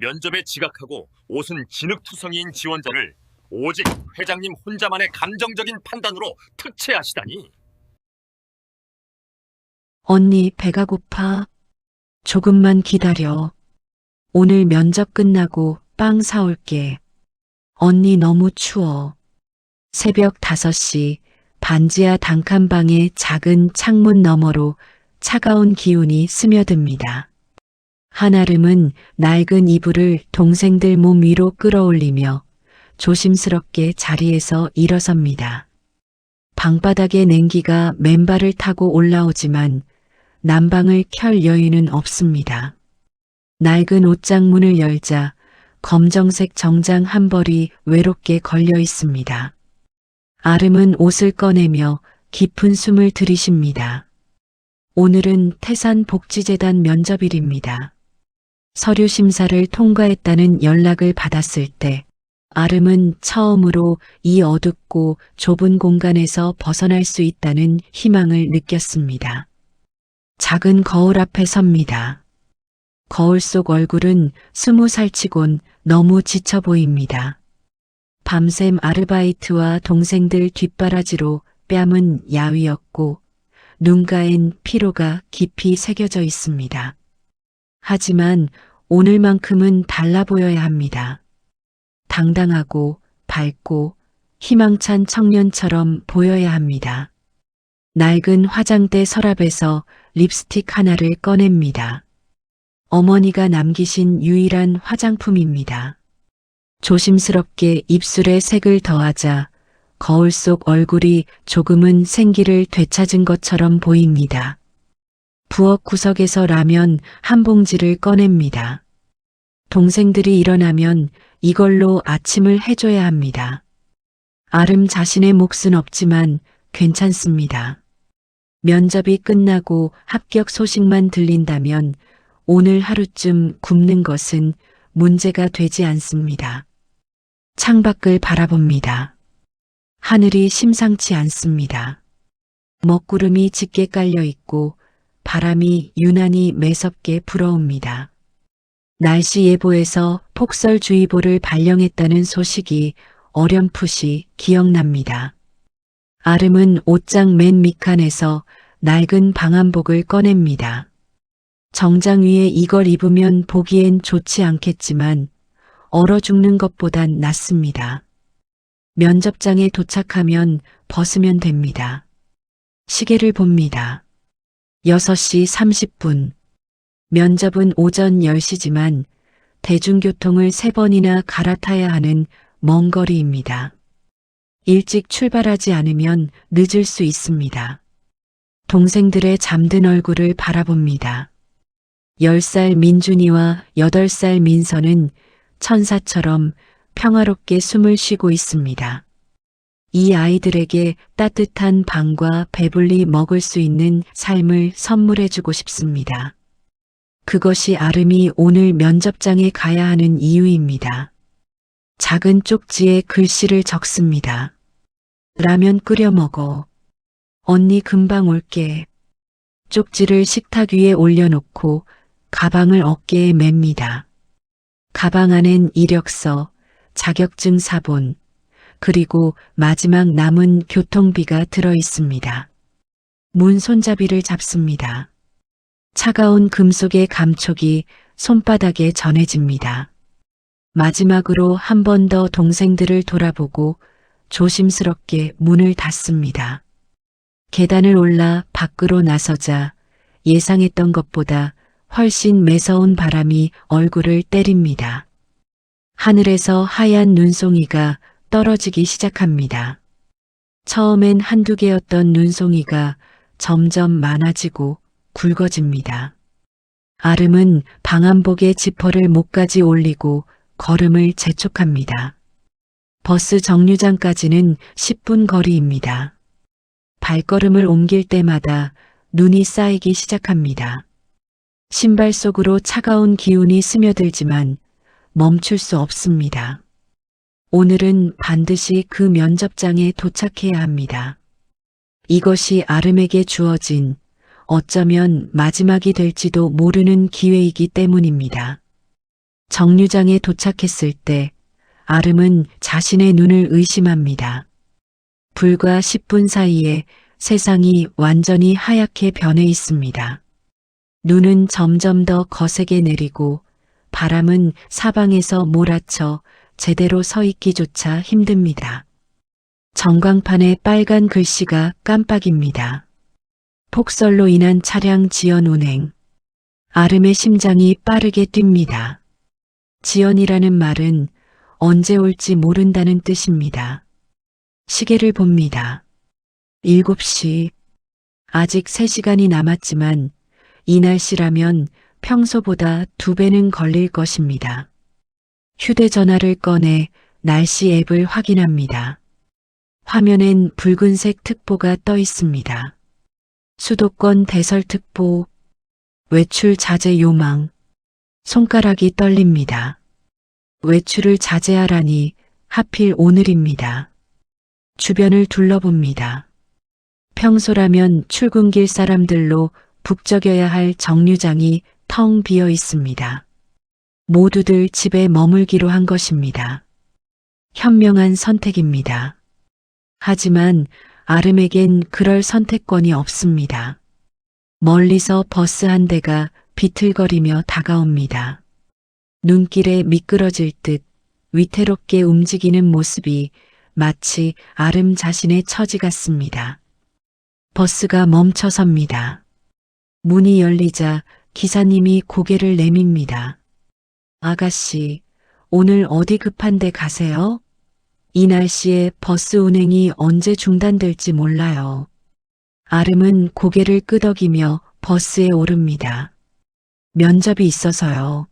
면접에 지각하고 옷은 진흙투성이인 지원자를 오직 회장님 혼자만의 감정적인 판단으로 특채하시다니. 언니, 배가 고파. 조금만 기다려. 오늘 면접 끝나고 빵 사올게. 언니 너무 추워. 새벽 5시 반지하 단칸방의 작은 창문 너머로 차가운 기운이 스며듭니다. 한아름은 낡은 이불을 동생들 몸 위로 끌어올리며 조심스럽게 자리에서 일어섭니다. 방바닥의 냉기가 맨발을 타고 올라오지만 난방을 켤 여유는 없습니다. 낡은 옷장 문을 열자 검정색 정장 한 벌이 외롭게 걸려 있습니다. 아름은 옷을 꺼내며 깊은 숨을 들이쉽니다. 오늘은 태산복지재단 면접일입니다. 서류 심사를 통과했다는 연락을 받았을 때 아름은 처음으로 이 어둡고 좁은 공간에서 벗어날 수 있다는 희망을 느꼈습니다. 작은 거울 앞에 섭니다. 거울 속 얼굴은 20살치곤 너무 지쳐 보입니다. 밤샘 아르바이트와 동생들 뒷바라지로 뺨은 야위었고 눈가엔 피로가 깊이 새겨져 있습니다. 하지만 오늘만큼은 달라 보여야 합니다. 당당하고 밝고 희망찬 청년처럼 보여야 합니다. 낡은 화장대 서랍에서 립스틱 하나를 꺼냅니다. 어머니가 남기신 유일한 화장품입니다. 조심스럽게 입술에 색을 더하자 거울 속 얼굴이 조금은 생기를 되찾은 것처럼 보입니다. 부엌 구석에서 라면 한 봉지를 꺼냅니다. 동생들이 일어나면 이걸로 아침을 해줘야 합니다. 아름 자신의 몫은 없지만 괜찮습니다. 면접이 끝나고 합격 소식만 들린다면 오늘 하루쯤 굶는 것은 문제가 되지 않습니다. 창밖을 바라봅니다. 하늘이 심상치 않습니다. 먹구름이 짙게 깔려 있고 바람이 유난히 매섭게 불어옵니다. 날씨 예보에서 폭설주의보를 발령했다는 소식이 어렴풋이 기억납니다. 아름은 옷장 맨 밑칸에서 낡은 방한복을 꺼냅니다. 정장 위에 이걸 입으면 보기엔 좋지 않겠지만 얼어 죽는 것보단 낫습니다. 면접장에 도착하면 벗으면 됩니다. 시계를 봅니다. 6시 30분. 면접은 오전 10시지만 대중교통을 3번이나 갈아타야 하는 먼 거리입니다. 일찍 출발하지 않으면 늦을 수 있습니다. 동생들의 잠든 얼굴을 바라봅니다. 10살 민준이와 8살 민서는 천사처럼 평화롭게 숨을 쉬고 있습니다. 이 아이들에게 따뜻한 방과 배불리 먹을 수 있는 삶을 선물해주고 싶습니다. 그것이 아름이 오늘 면접장에 가야 하는 이유입니다. 작은 쪽지에 글씨를 적습니다. 라면 끓여 먹어. 언니 금방 올게. 쪽지를 식탁 위에 올려놓고 가방을 어깨에 맵니다. 가방 안엔 이력서, 자격증 사본, 그리고 마지막 남은 교통비가 들어 있습니다. 문 손잡이를 잡습니다. 차가운 금속의 감촉이 손바닥에 전해집니다. 마지막으로 한 번 더 동생들을 돌아보고 조심스럽게 문을 닫습니다. 계단을 올라 밖으로 나서자 예상했던 것보다 훨씬 매서운 바람이 얼굴을 때립니다. 하늘에서 하얀 눈송이가 떨어지기 시작합니다. 처음엔 한두 개였던 눈송이가 점점 많아지고 굵어집니다. 아름은 방한복에 지퍼를 목까지 올리고 걸음을 재촉합니다. 버스 정류장까지는 10분 거리입니다. 발걸음을 옮길 때마다 눈이 쌓이기 시작합니다. 신발 속으로 차가운 기운이 스며들지만 멈출 수 없습니다. 오늘은 반드시 그 면접장에 도착해야 합니다. 이것이 아름에게 주어진 어쩌면 마지막이 될지도 모르는 기회이기 때문입니다. 정류장에 도착했을 때 아름은 자신의 눈을 의심합니다. 불과 10분 사이에 세상이 완전히 하얗게 변해 있습니다. 눈은 점점 더 거세게 내리고 바람은 사방에서 몰아쳐 제대로 서 있기조차 힘듭니다. 전광판에 빨간 글씨가 깜빡입니다. 폭설로 인한 차량 지연 운행. 아름의 심장이 빠르게 뜁니다. 지연이라는 말은 언제 올지 모른다는 뜻입니다. 시계를 봅니다. 7시. 아직 3시간이 남았지만 이 날씨라면 평소보다 2배는 걸릴 것입니다. 휴대전화를 꺼내 날씨 앱을 확인합니다. 화면엔 붉은색 특보가 떠 있습니다. 수도권 대설특보, 외출 자제 요망. 손가락이 떨립니다. 외출을 자제하라니 하필 오늘입니다. 주변을 둘러봅니다. 평소라면 출근길 사람들로 북적여야 할 정류장이 텅 비어 있습니다. 모두들 집에 머물기로 한 것입니다. 현명한 선택입니다. 하지만 아름에겐 그럴 선택권이 없습니다. 멀리서 버스 한 대가 비틀거리며 다가옵니다. 눈길에 미끄러질 듯 위태롭게 움직이는 모습이 마치 아름 자신의 처지 같습니다. 버스가 멈춰섭니다. 문이 열리자 기사님이 고개를 내밉니다. 아가씨, 오늘 어디 급한데 가세요? 이 날씨에 버스 운행이 언제 중단될지 몰라요. 아름은 고개를 끄덕이며 버스에 오릅니다. 면접이 있어서요.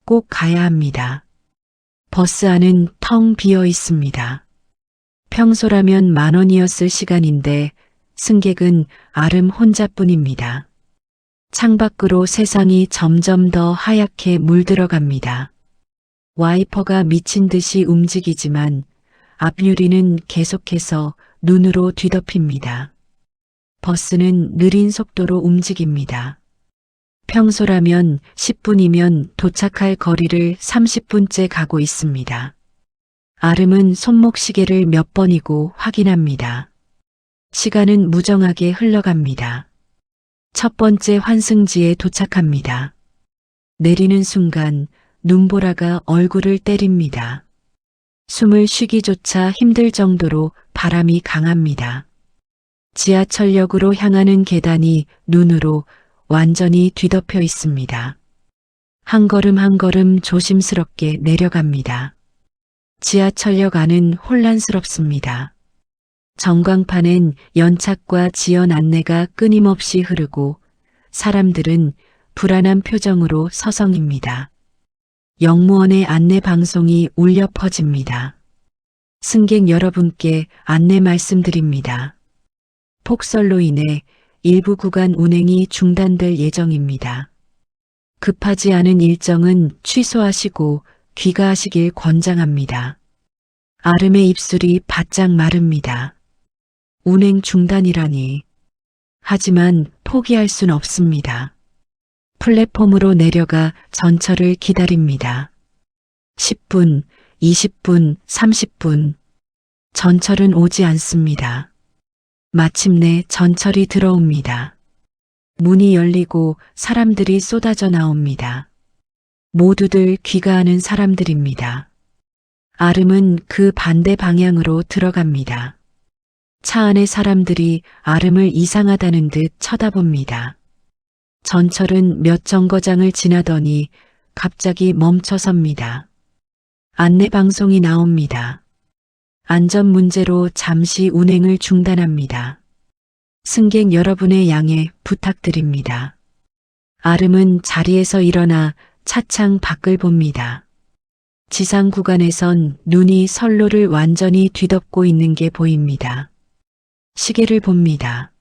꼭 가야 합니다. 버스 안은 텅 비어 있습니다. 평소라면 10,000원이었을 시간인데 승객은 아름 혼자뿐입니다. 창밖으로 세상이 점점 더 하얗게 물들어갑니다. 와이퍼가 미친 듯이 움직이지만 앞유리는 계속해서 눈으로 뒤덮입니다. 버스는 느린 속도로 움직입니다. 평소라면 10분이면 도착할 거리를 30분째 가고 있습니다. 아름은 손목시계를 몇 번이고 확인합니다. 시간은 무정하게 흘러갑니다. 첫 번째 환승지에 도착합니다. 내리는 순간 눈보라가 얼굴을 때립니다. 숨을 쉬기조차 힘들 정도로 바람이 강합니다. 지하철역으로 향하는 계단이 눈으로 완전히 뒤덮여 있습니다. 한 걸음 한 걸음 조심스럽게 내려갑니다. 지하철역 안은 혼란스럽습니다. 전광판엔 연착과 지연 안내가 끊임없이 흐르고 사람들은 불안한 표정으로 서성입니다. 역무원의 안내 방송이 울려 퍼집니다. 승객 여러분께 안내 말씀드립니다. 폭설로 인해 일부 구간 운행이 중단될 예정입니다. 급하지 않은 일정은 취소하시고 귀가하시길 권장합니다. 아름의 입술이 바짝 마릅니다. 운행 중단이라니. 하지만 포기할 순 없습니다. 플랫폼으로 내려가 전철을 기다립니다. 10분, 20분, 30분. 전철은 오지 않습니다. 마침내 전철이 들어옵니다. 문이 열리고 사람들이 쏟아져 나옵니다. 모두들 귀가하는 사람들입니다. 아름은 그 반대 방향으로 들어갑니다. 차 안의 사람들이 아름을 이상하다는 듯 쳐다봅니다. 전철은 몇 정거장을 지나더니 갑자기 멈춰섭니다. 안내방송이 나옵니다. 안전 문제로 잠시 운행을 중단합니다. 승객 여러분의 양해 부탁드립니다. 아름은 자리에서 일어나 차창 밖을 봅니다. 지상 구간에선 눈이 선로를 완전히 뒤덮고 있는 게 보입니다. 시계를 봅니다.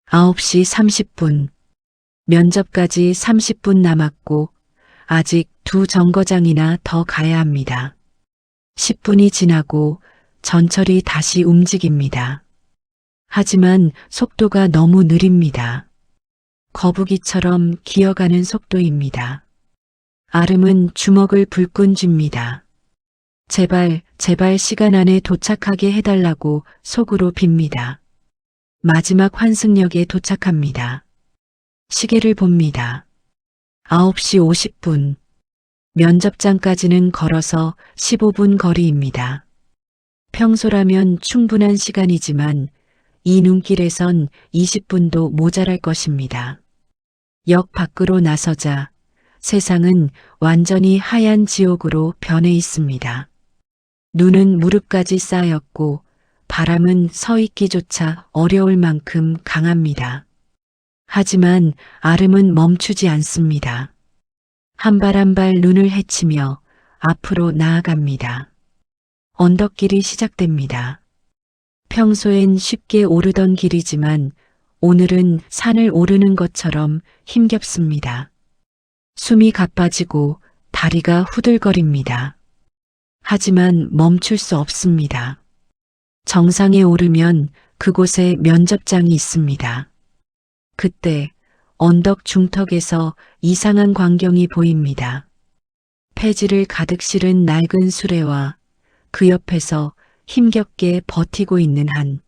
9시 30분. 면접까지 30분 남았고 아직 2 정거장이나 더 가야 합니다. 10분이 지나고 전철이 다시 움직입니다. 하지만 속도가 너무 느립니다. 거북이처럼 기어가는 속도입니다. 아름은 주먹을 불끈 쥡니다. 제발, 제발 시간 안에 도착하게 해달라고 속으로 빕니다. 마지막 환승역에 도착합니다. 시계를 봅니다. 9시 50분. 면접장까지는 걸어서 15분 거리입니다. 평소라면 충분한 시간이지만 이 눈길에선 20분도 모자랄 것입니다. 역 밖으로 나서자 세상은 완전히 하얀 지옥으로 변해 있습니다. 눈은 무릎까지 쌓였고 바람은 서 있기조차 어려울 만큼 강합니다. 하지만 아름은 멈추지 않습니다. 한 발 한 발 눈을 헤치며 앞으로 나아갑니다. 언덕길이 시작됩니다. 평소엔 쉽게 오르던 길이지만 오늘은 산을 오르는 것처럼 힘겹습니다. 숨이 가빠지고 다리가 후들거립니다. 하지만 멈출 수 없습니다. 정상에 오르면 그곳에 면접장이 있습니다. 그때 언덕 중턱에서 이상한 광경이 보입니다. 폐지를 가득 실은 낡은 수레와 그 옆에서 힘겹게 버티고 있는 한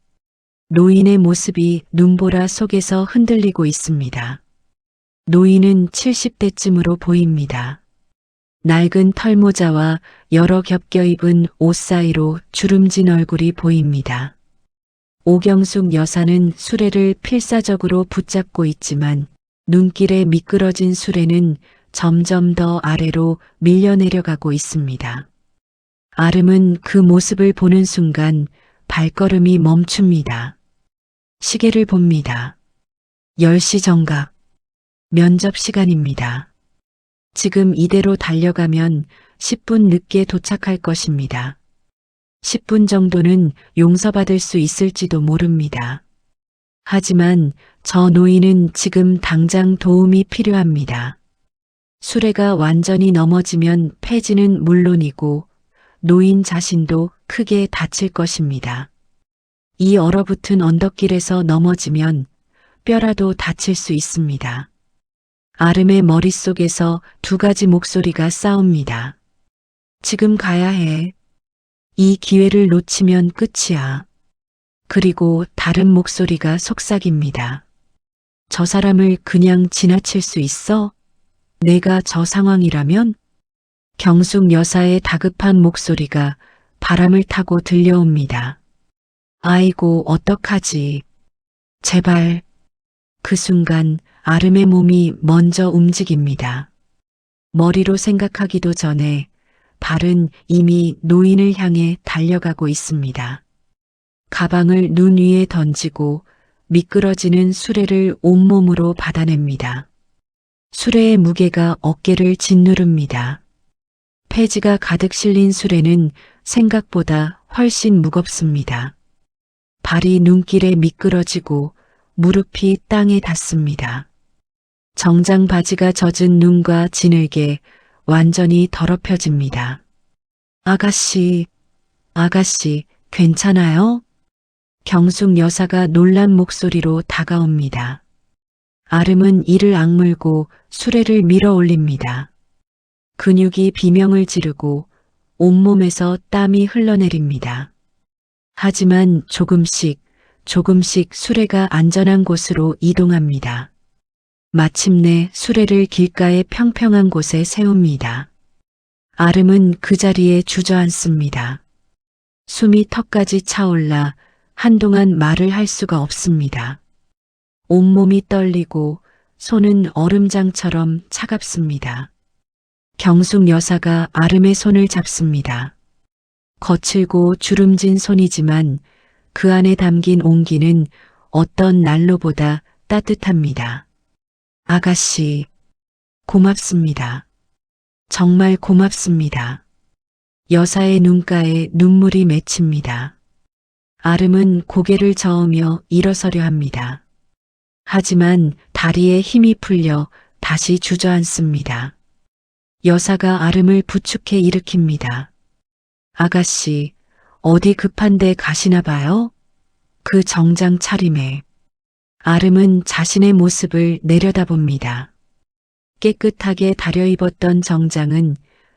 노인의 모습이 눈보라 속에서 흔들리고 있습니다. 노인은 70대쯤으로 보입니다. 낡은 털모자와 여러 겹겨 입은 옷 사이로 주름진 얼굴이 보입니다. 오경숙 여사는 수레를 필사적으로 붙잡고 있지만 눈길에 미끄러진 수레는 점점 더 아래로 밀려 내려가고 있습니다. 아름은 그 모습을 보는 순간 발걸음이 멈춥니다. 시계를 봅니다. 10시 정각. 면접 시간입니다. 지금 이대로 달려가면 10분 늦게 도착할 것입니다. 10분 정도는 용서받을 수 있을지도 모릅니다. 하지만 저 노인은 지금 당장 도움이 필요합니다. 수레가 완전히 넘어지면 폐지는 물론이고 노인 자신도 크게 다칠 것입니다. 이 얼어붙은 언덕길에서 넘어지면 뼈라도 다칠 수 있습니다. 아름의 머릿속에서 두 가지 목소리가 싸웁니다. 지금 가야 해. 이 기회를 놓치면 끝이야. 그리고 다른 목소리가 속삭입니다. 저 사람을 그냥 지나칠 수 있어? 내가 저 상황이라면? 경숙 여사의 다급한 목소리가 바람을 타고 들려옵니다. 아이고, 어떡하지? 제발. 그 순간 아름의 몸이 먼저 움직입니다. 머리로 생각하기도 전에 발은 이미 노인을 향해 달려가고 있습니다. 가방을 눈 위에 던지고 미끄러지는 수레를 온몸으로 받아냅니다. 수레의 무게가 어깨를 짓누릅니다. 폐지가 가득 실린 수레는 생각보다 훨씬 무겁습니다. 발이 눈길에 미끄러지고 무릎이 땅에 닿습니다. 정장 바지가 젖은 눈과 진흙에 완전히 더럽혀집니다. 아가씨, 아가씨, 괜찮아요? 경숙 여사가 놀란 목소리로 다가옵니다. 아름은 이를 악물고 수레를 밀어 올립니다. 근육이 비명을 지르고 온몸에서 땀이 흘러내립니다. 하지만 조금씩 수레가 안전한 곳으로 이동합니다. 마침내 수레를 길가의 평평한 곳에 세웁니다. 아름은 그 자리에 주저앉습니다. 숨이 턱까지 차올라 한동안 말을 할 수가 없습니다. 온몸이 떨리고 손은 얼음장처럼 차갑습니다. 경숙 여사가 아름의 손을 잡습니다. 거칠고 주름진 손이지만 그 안에 담긴 온기는 어떤 난로보다 따뜻합니다. 아가씨, 고맙습니다. 정말 고맙습니다. 여사의 눈가에 눈물이 맺힙니다. 아름은 고개를 저으며 일어서려 합니다. 하지만 다리에 힘이 풀려 다시 주저앉습니다. 여사가 아름을 부축해 일으킵니다. 아가씨, 어디 급한데 가시나 봐요? 그 정장 차림에. 아름은 자신의 모습을 내려다봅니다. 깨끗하게 다려 입었던 정장은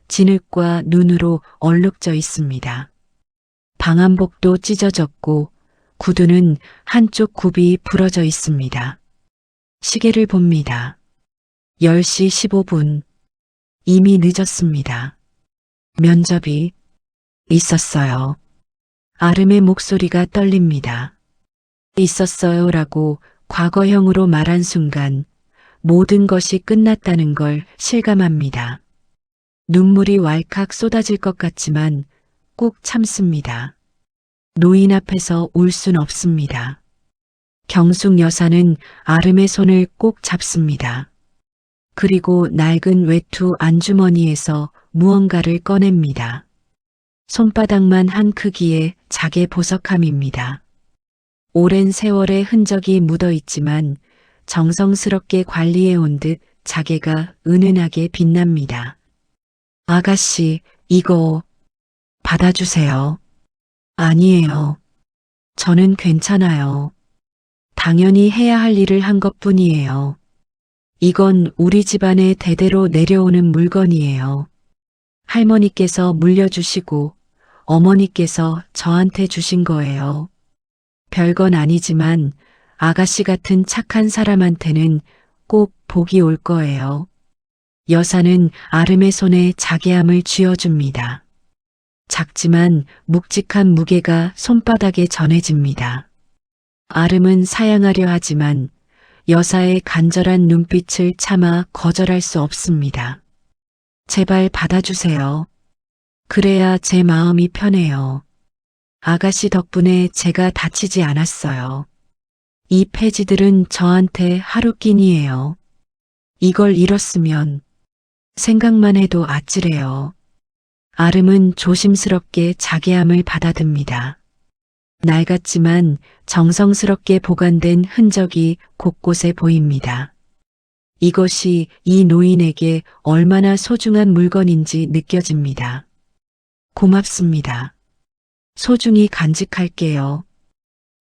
진흙과 눈으로 얼룩져 있습니다. 방한복도 찢어졌고 구두는 한쪽 굽이 부러져 있습니다. 시계를 봅니다. 10시 15분. 이미 늦었습니다. 면접이 있었어요. 아름의 목소리가 떨립니다. 있었어요라고 과거형으로 말한 순간 모든 것이 끝났다는 걸 실감합니다. 눈물이 왈칵 쏟아질 것 같지만 꼭 참습니다. 노인 앞에서 울 순 없습니다. 경숙 여사는 아름의 손을 꼭 잡습니다. 그리고 낡은 외투 안주머니에서 무언가를 꺼냅니다. 손바닥만 한 크기의 작의 보석함입니다. 오랜 세월의 흔적이 묻어 있지만 정성스럽게 관리해온 듯 자개가 은은하게 빛납니다. 아가씨, 이거 받아주세요. 아니에요. 저는 괜찮아요. 당연히 해야 할 일을 한 것뿐이에요. 이건 우리 집안에 대대로 내려오는 물건이에요. 할머니께서 물려주시고 어머니께서 저한테 주신 거예요. 별건 아니지만 아가씨 같은 착한 사람한테는 꼭 복이 올 거예요. 여사는 아름의 손에 자개함을 쥐어줍니다. 작지만 묵직한 무게가 손바닥에 전해집니다. 아름은 사양하려 하지만 여사의 간절한 눈빛을 참아 거절할 수 없습니다. 제발 받아주세요. 그래야 제 마음이 편해요. 아가씨 덕분에 제가 다치지 않았어요. 이 폐지들은 저한테 하루끼니예요. 이걸 잃었으면 생각만 해도 아찔해요. 아름은 조심스럽게 자개함을 받아듭니다. 낡았지만 정성스럽게 보관된 흔적이 곳곳에 보입니다. 이것이 이 노인에게 얼마나 소중한 물건인지 느껴집니다. 고맙습니다. 소중히 간직할게요.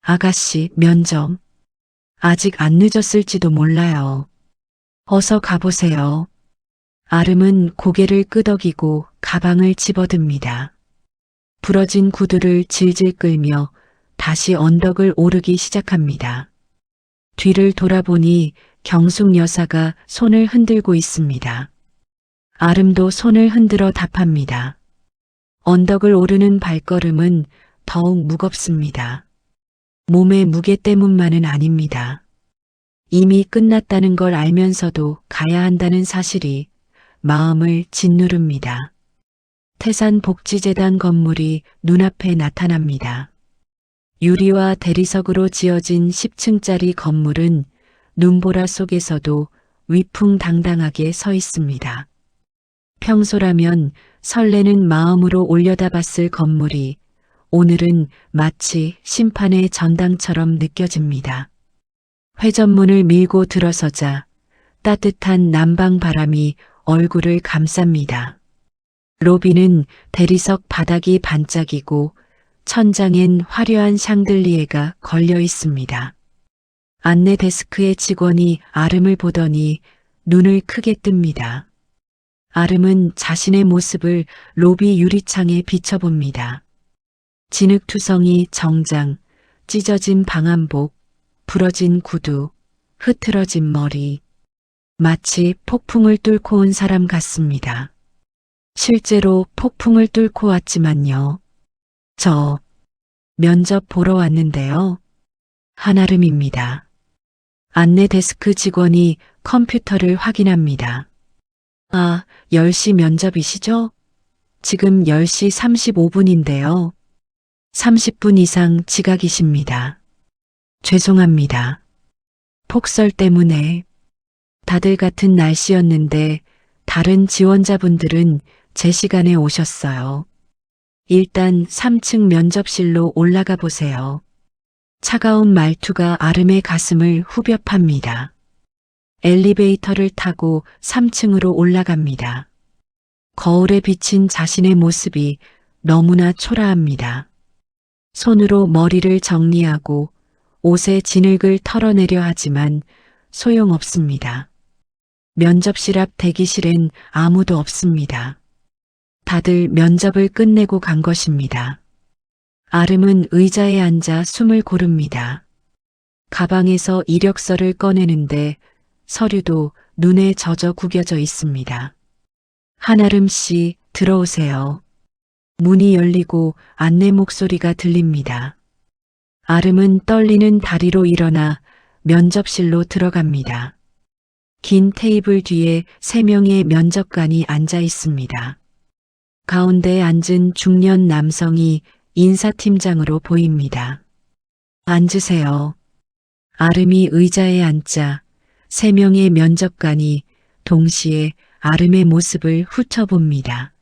아가씨, 면접. 아직 안 늦었을지도 몰라요. 어서 가보세요. 아름은 고개를 끄덕이고 가방을 집어듭니다. 부러진 구두를 질질 끌며 다시 언덕을 오르기 시작합니다. 뒤를 돌아보니 경숙 여사가 손을 흔들고 있습니다. 아름도 손을 흔들어 답합니다. 언덕을 오르는 발걸음은 더욱 무겁습니다. 몸의 무게 때문만은 아닙니다. 이미 끝났다는 걸 알면서도 가야 한다는 사실이 마음을 짓누릅니다. 태산복지재단 건물이 눈앞에 나타납니다. 유리와 대리석으로 지어진 10층짜리 건물은 눈보라 속에서도 위풍당당하게 서 있습니다. 평소라면 설레는 마음으로 올려다봤을 건물이 오늘은 마치 심판의 전당처럼 느껴집니다. 회전문을 밀고 들어서자 따뜻한 남방 바람이 얼굴을 감쌉니다. 로비는 대리석 바닥이 반짝이고 천장엔 화려한 샹들리에가 걸려 있습니다. 안내 데스크의 직원이 아름을 보더니 눈을 크게 뜹니다. 아름은 자신의 모습을 로비 유리창에 비춰봅니다. 진흙투성이 정장, 찢어진 방한복, 부러진 구두, 흐트러진 머리. 마치 폭풍을 뚫고 온 사람 같습니다. 실제로 폭풍을 뚫고 왔지만요. 저 면접 보러 왔는데요. 한아름입니다. 안내 데스크 직원이 컴퓨터를 확인합니다. 아, 10시 면접이시죠? 지금 10시 35분인데요. 30분 이상 지각이십니다. 죄송합니다. 폭설 때문에 다들 같은 날씨였는데 다른 지원자분들은 제 시간에 오셨어요. 일단 3층 면접실로 올라가 보세요. 차가운 말투가 아름의 가슴을 후벼 팝니다. 엘리베이터를 타고 3층으로 올라갑니다. 거울에 비친 자신의 모습이 너무나 초라합니다. 손으로 머리를 정리하고 옷에 진흙을 털어내려 하지만 소용없습니다. 면접실 앞 대기실엔 아무도 없습니다. 다들 면접을 끝내고 간 것입니다. 아름은 의자에 앉아 숨을 고릅니다. 가방에서 이력서를 꺼내는데 서류도 눈에 젖어 구겨져 있습니다. 한아름 씨, 들어오세요. 문이 열리고 안내 목소리가 들립니다. 아름은 떨리는 다리로 일어나 면접실로 들어갑니다. 긴 테이블 뒤에 3명의 면접관이 앉아 있습니다. 가운데 앉은 중년 남성이 인사팀장으로 보입니다. 앉으세요. 아름이 의자에 앉자 3명의 면접관이 동시에 아름의 모습을 훑어봅니다.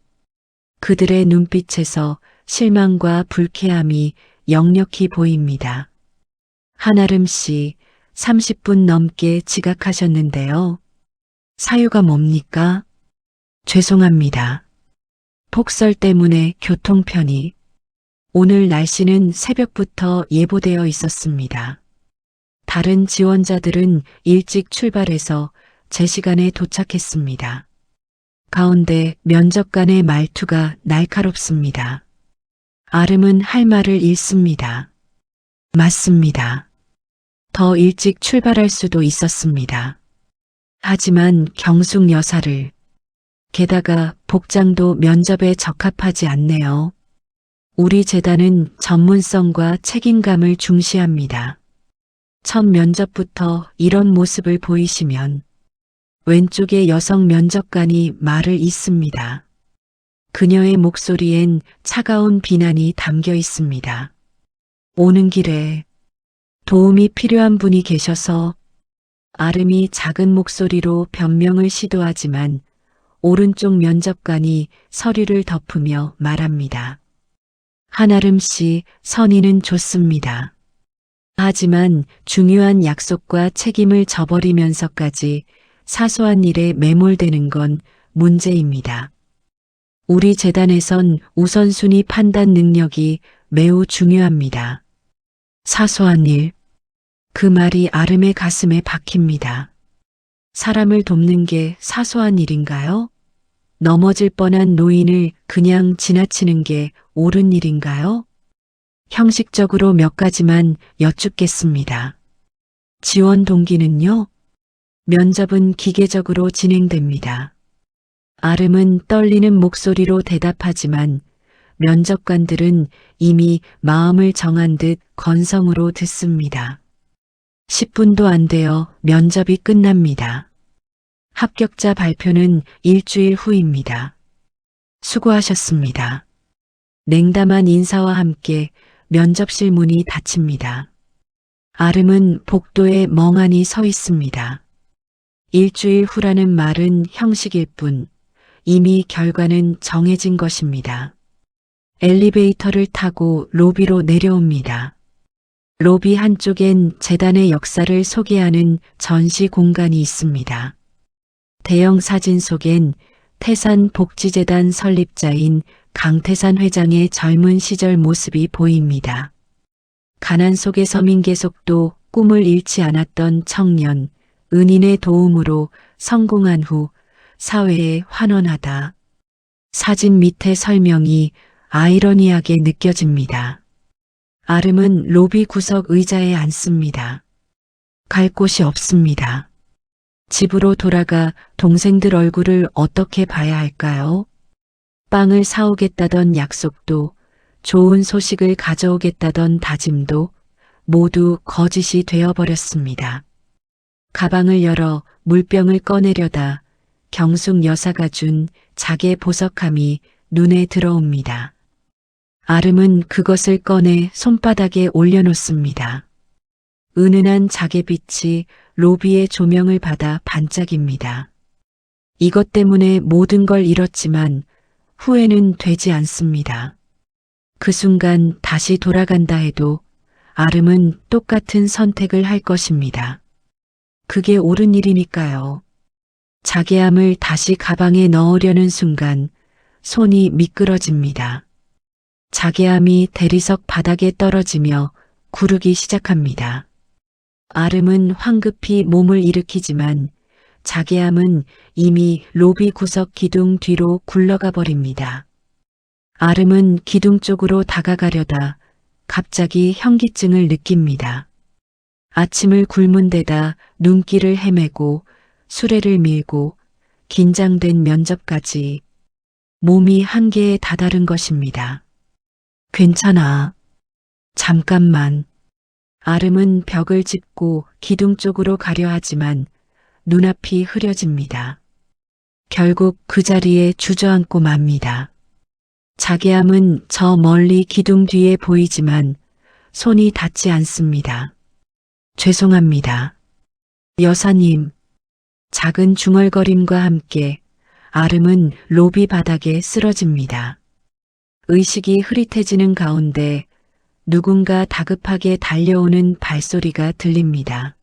그들의 눈빛에서 실망과 불쾌함이 역력히 보입니다. 한아름 씨, 30분 넘게 지각하셨는데요. 사유가 뭡니까? 죄송합니다. 폭설 때문에 교통편이. 오늘 날씨는 새벽부터 예보되어 있었습니다. 다른 지원자들은 일찍 출발해서 제 시간에 도착했습니다. 가운데 면접관의 말투가 날카롭습니다. 아름은 할 말을 잃습니다. 맞습니다. 더 일찍 출발할 수도 있었습니다. 하지만 경숙 여사를, 게다가 복장도 면접에 적합하지 않네요. 우리 재단은 전문성과 책임감을 중시합니다. 첫 면접부터 이런 모습을 보이시면 왼쪽의 여성 면접관이 말을 잇습니다. 그녀의 목소리엔 차가운 비난이 담겨 있습니다. 오는 길에 도움이 필요한 분이 계셔서. 아름이 작은 목소리로 변명을 시도하지만 오른쪽 면접관이 서류를 덮으며 말합니다. 한아름 씨, 선의는 좋습니다. 하지만 중요한 약속과 책임을 저버리면서까지 사소한 일에 매몰되는 건 문제입니다. 우리 재단에선 우선순위 판단 능력이 매우 중요합니다. 사소한 일. 그 말이 아름의 가슴에 박힙니다. 사람을 돕는 게 사소한 일인가요? 넘어질 뻔한 노인을 그냥 지나치는 게 옳은 일인가요? 형식적으로 몇 가지만 여쭙겠습니다. 지원 동기는요? 면접은 기계적으로 진행됩니다. 아름은 떨리는 목소리로 대답하지만 면접관들은 이미 마음을 정한 듯 건성으로 듣습니다. 10분도 안 되어 면접이 끝납니다. 합격자 발표는 일주일 후입니다. 수고하셨습니다. 냉담한 인사와 함께 면접실 문이 닫힙니다. 아름은 복도에 멍하니 서 있습니다. 일주일 후라는 말은 형식일 뿐 이미 결과는 정해진 것입니다. 엘리베이터를 타고 로비로 내려옵니다. 로비 한쪽엔 재단의 역사를 소개하는 전시 공간이 있습니다. 대형 사진 속엔 태산복지재단 설립자인 강태산 회장의 젊은 시절 모습이 보입니다. 가난 속의 서민계속도 꿈을 잃지 않았던 청년, 은인의 도움으로 성공한 후 사회에 환원하다. 사진 밑의 설명이 아이러니하게 느껴집니다. 아름은 로비 구석 의자에 앉습니다. 갈 곳이 없습니다. 집으로 돌아가 동생들 얼굴을 어떻게 봐야 할까요? 빵을 사오겠다던 약속도, 좋은 소식을 가져오겠다던 다짐도 모두 거짓이 되어버렸습니다. 가방을 열어 물병을 꺼내려다 경숙 여사가 준 자개 보석함이 눈에 들어옵니다. 아름은 그것을 꺼내 손바닥에 올려놓습니다. 은은한 자개빛이 로비의 조명을 받아 반짝입니다. 이것 때문에 모든 걸 잃었지만 후회는 되지 않습니다. 그 순간 다시 돌아간다 해도 아름은 똑같은 선택을 할 것입니다. 그게 옳은 일이니까요. 자개함을 다시 가방에 넣으려는 순간 손이 미끄러집니다. 자개함이 대리석 바닥에 떨어지며 구르기 시작합니다. 아름은 황급히 몸을 일으키지만 자계암은 이미 로비 구석 기둥 뒤로 굴러가 버립니다. 아름은 기둥 쪽으로 다가가려다 갑자기 현기증을 느낍니다. 아침을 굶은 데다 눈길을 헤매고 수레를 밀고 긴장된 면접까지 몸이 한계에 다다른 것입니다. 괜찮아. 잠깐만. 아름은 벽을 짚고 기둥 쪽으로 가려 하지만 눈앞이 흐려집니다. 결국 그 자리에 주저앉고 맙니다. 자계암은 저 멀리 기둥 뒤에 보이지만 손이 닿지 않습니다. 죄송합니다. 여사님. 작은 중얼거림과 함께 아름은 로비 바닥에 쓰러집니다. 의식이 흐릿해지는 가운데 누군가 다급하게 달려오는 발소리가 들립니다.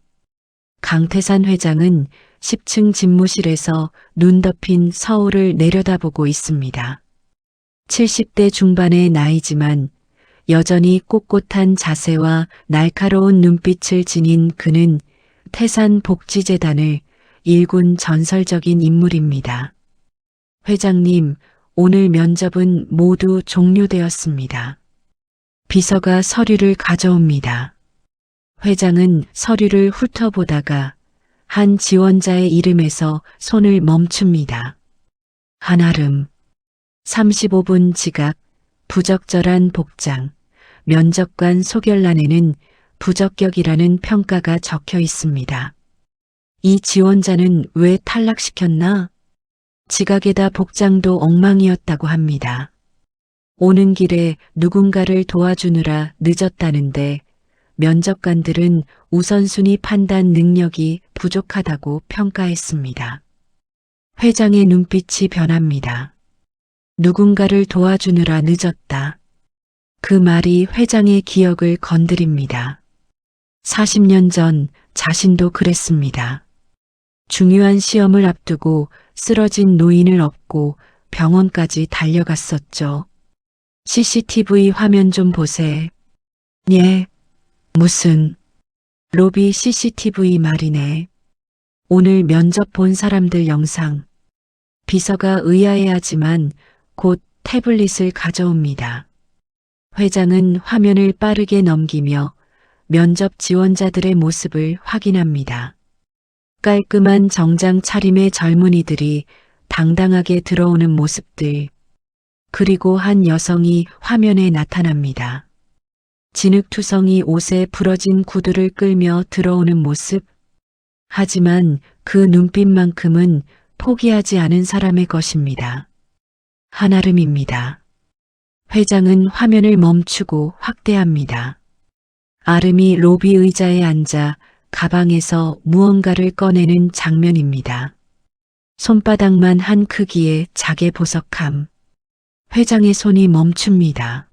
강태산 회장은 10층 집무실에서 눈 덮인 서울을 내려다보고 있습니다. 70대 중반의 나이지만 여전히 꼿꼿한 자세와 날카로운 눈빛을 지닌 그는 태산복지재단을 일군 전설적인 인물입니다. 회장님, 오늘 면접은 모두 종료되었습니다. 비서가 서류를 가져옵니다. 회장은 서류를 훑어보다가 한 지원자의 이름에서 손을 멈춥니다. 한아름. 35분 지각, 부적절한 복장, 면접관 소결란에는 부적격이라는 평가가 적혀 있습니다. 이 지원자는 왜 탈락시켰나? 지각에다 복장도 엉망이었다고 합니다. 오는 길에 누군가를 도와주느라 늦었다는데 면접관들은 우선순위 판단 능력이 부족하다고 평가했습니다. 회장의 눈빛이 변합니다. 누군가를 도와주느라 늦었다. 그 말이 회장의 기억을 건드립니다. 40년 전 자신도 그랬습니다. 중요한 시험을 앞두고 쓰러진 노인을 업고 병원까지 달려갔었죠. CCTV 화면 좀 보세. 예. 무슨 로비 CCTV 말이네. 오늘 면접 본 사람들 영상. 비서가 의아해하지만 곧 태블릿을 가져옵니다. 회장은 화면을 빠르게 넘기며 면접 지원자들의 모습을 확인합니다. 깔끔한 정장 차림의 젊은이들이 당당하게 들어오는 모습들. 그리고 한 여성이 화면에 나타납니다. 진흙투성이 옷에 부러진 구두를 끌며 들어오는 모습. 하지만 그 눈빛만큼은 포기하지 않은 사람의 것입니다. 한아름입니다. 회장은 화면을 멈추고 확대합니다. 아름이 로비 의자에 앉아 가방에서 무언가를 꺼내는 장면입니다. 손바닥만 한 크기의 자개 보석함. 회장의 손이 멈춥니다.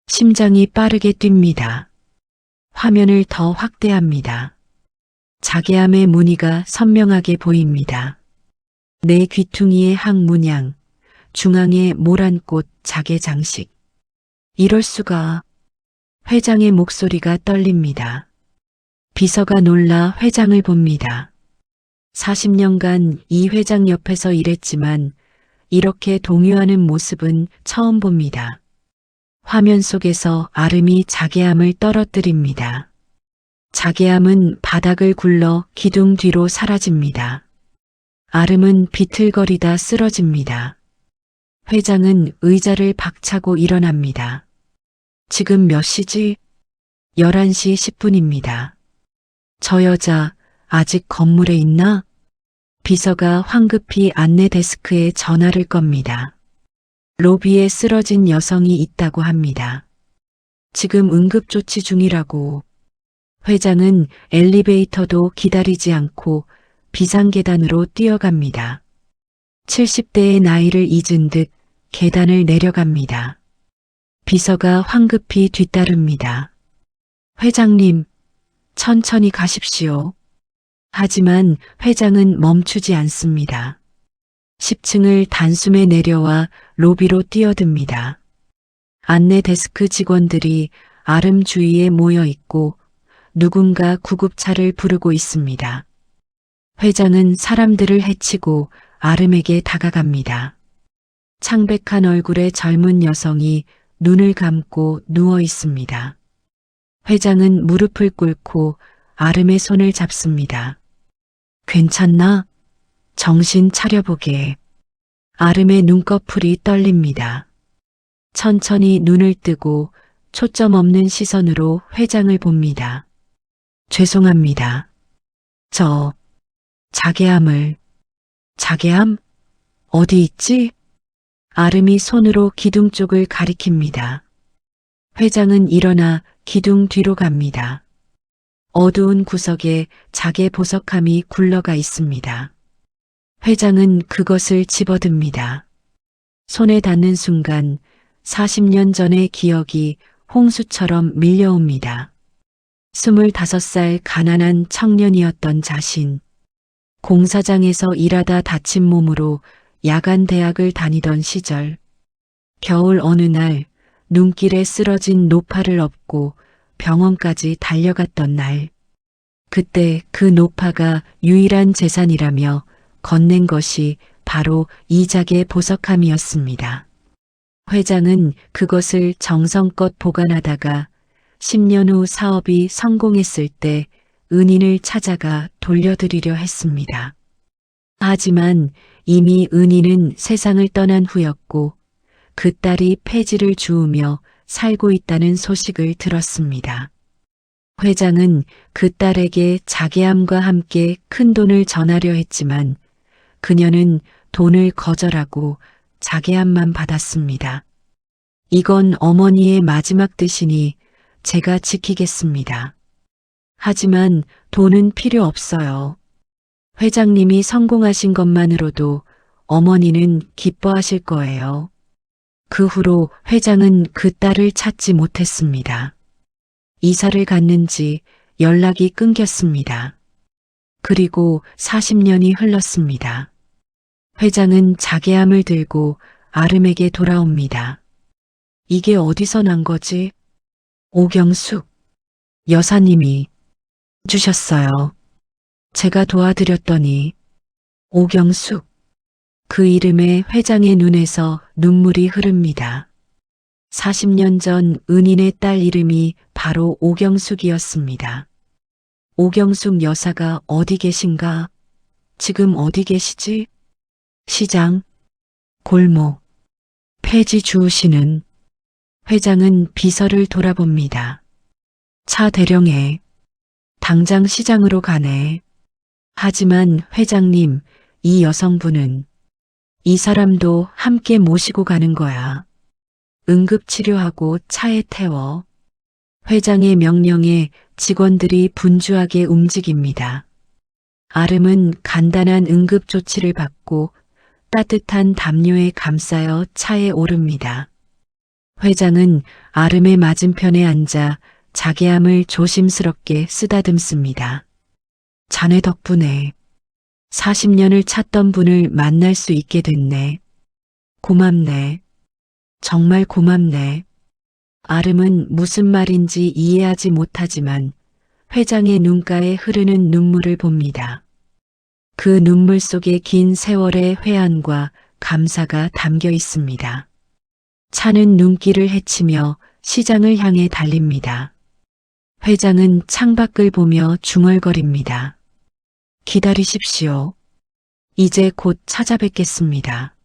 심장이 빠르게 뜁니다. 화면을 더 확대합니다. 자개함의 무늬가 선명하게 보입니다. 내 귀퉁이의 항문양, 중앙에 모란꽃 자개 장식. 이럴 수가. 회장의 목소리가 떨립니다. 비서가 놀라 회장을 봅니다. 40년간 이 회장 옆에서 일했지만 이렇게 동요하는 모습은 처음 봅니다. 화면 속에서 아름이 자개함을 떨어뜨립니다. 자개함은 바닥을 굴러 기둥 뒤로 사라집니다. 아름은 비틀거리다 쓰러집니다. 회장은 의자를 박차고 일어납니다. 지금 몇 시지? 11시 10분입니다. 저 여자 아직 건물에 있나? 비서가 황급히 안내 데스크에 전화를 겁니다. 로비에 쓰러진 여성이 있다고 합니다. 지금 응급조치 중이라고. 회장은 엘리베이터도 기다리지 않고 비상계단으로 뛰어갑니다. 70대의 나이를 잊은 듯 계단을 내려갑니다. 비서가 황급히 뒤따릅니다. 회장님, 천천히 가십시오. 하지만 회장은 멈추지 않습니다. 10층을 단숨에 내려와 로비로 뛰어듭니다. 안내 데스크 직원들이 아름 주위에 모여 있고 누군가 구급차를 부르고 있습니다. 회장은 사람들을 해치고 아름에게 다가갑니다. 창백한 얼굴의 젊은 여성이 눈을 감고 누워 있습니다. 회장은 무릎을 꿇고 아름의 손을 잡습니다. 괜찮나? 정신 차려보게. 아름의 눈꺼풀이 떨립니다. 천천히 눈을 뜨고 초점 없는 시선으로 회장을 봅니다. 죄송합니다. 저 자괴함을. 자괴함? 어디 있지? 아름이 손으로 기둥 쪽을 가리킵니다. 회장은 일어나 기둥 뒤로 갑니다. 어두운 구석에 자개 보석함이 굴러가 있습니다. 회장은 그것을 집어듭니다. 손에 닿는 순간 40년 전의 기억이 홍수처럼 밀려옵니다. 25살 가난한 청년이었던 자신. 공사장에서 일하다 다친 몸으로 야간 대학을 다니던 시절. 겨울 어느 날 눈길에 쓰러진 노파를 업고 병원까지 달려갔던 날. 그때 그 노파가 유일한 재산이라며 건넨 것이 바로 이 자개 보석함이었습니다. 회장은 그것을 정성껏 보관하다가 10년 후 사업이 성공했을 때 은인을 찾아가 돌려드리려 했습니다. 하지만 이미 은인은 세상을 떠난 후였고 그 딸이 폐지를 주우며 살고 있다는 소식을 들었습니다. 회장은 그 딸에게 자괴함과 함께 큰 돈을 전하려 했지만 그녀는 돈을 거절하고 자괴함만 받았습니다. 이건 어머니의 마지막 뜻이니 제가 지키겠습니다. 하지만 돈은 필요 없어요. 회장님이 성공하신 것만으로도 어머니는 기뻐하실 거예요. 그 후로 회장은 그 딸을 찾지 못했습니다. 이사를 갔는지 연락이 끊겼습니다. 그리고 40년이 흘렀습니다. 회장은 자괴함을 들고 아름에게 돌아옵니다. 이게 어디서 난 거지? 오경숙 여사님이 주셨어요. 제가 도와드렸더니. 오경숙. 그 이름에 회장의 눈에서 눈물이 흐릅니다. 40년 전 은인의 딸 이름이 바로 오경숙이었습니다. 오경숙 여사가 어디 계신가? 지금 어디 계시지? 시장, 골목, 폐지 주우시는. 회장은 비서를 돌아봅니다. 차 대령해. 당장 시장으로 가네. 하지만 회장님, 이 여성분은 이 사람도 함께 모시고 가는 거야. 응급치료하고 차에 태워. 회장의 명령에 직원들이 분주하게 움직입니다. 아름은 간단한 응급조치를 받고 따뜻한 담요에 감싸여 차에 오릅니다. 회장은 아름의 맞은편에 앉아 자괴함을 조심스럽게 쓰다듬습니다. 자네 덕분에 40년을 찾던 분을 만날 수 있게 됐네. 고맙네. 정말 고맙네. 아름은 무슨 말인지 이해하지 못하지만 회장의 눈가에 흐르는 눈물을 봅니다. 그 눈물 속에 긴 세월의 회한과 감사가 담겨 있습니다. 차는 눈길을 헤치며 시장을 향해 달립니다. 회장은 창밖을 보며 중얼거립니다. 기다리십시오. 이제 곧 찾아뵙겠습니다.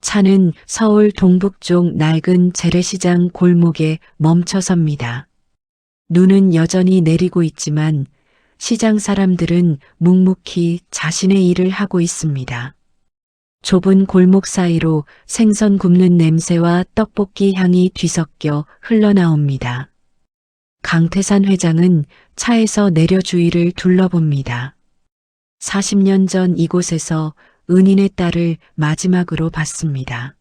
차는 서울 동북쪽 낡은 재래시장 골목에 멈춰섭니다. 눈은 여전히 내리고 있지만 시장 사람들은 묵묵히 자신의 일을 하고 있습니다. 좁은 골목 사이로 생선 굽는 냄새와 떡볶이 향이 뒤섞여 흘러나옵니다. 강태산 회장은 차에서 내려 주위를 둘러봅니다. 40년 전 이곳에서 은인의 딸을 마지막으로 봤습니다.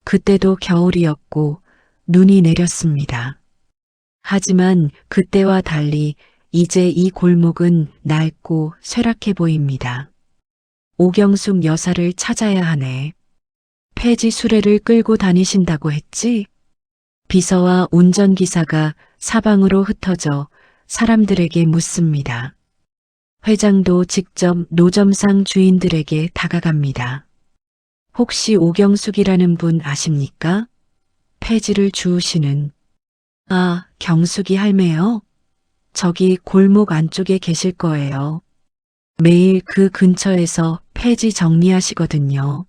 그때도 겨울이었고 눈이 내렸습니다. 하지만 그때와 달리 이제 이 골목은 낡고 쇠락해 보입니다. 오경숙 여사를 찾아야 하네. 폐지 수레를 끌고 다니신다고 했지? 비서와 운전기사가 사방으로 흩어져 사람들에게 묻습니다. 회장도 직접 노점상 주인들에게 다가갑니다. 혹시 오경숙이라는 분 아십니까? 폐지를 주우시는. 아, 경숙이 할매요? 저기 골목 안쪽에 계실 거예요. 매일 그 근처에서 폐지 정리하시거든요.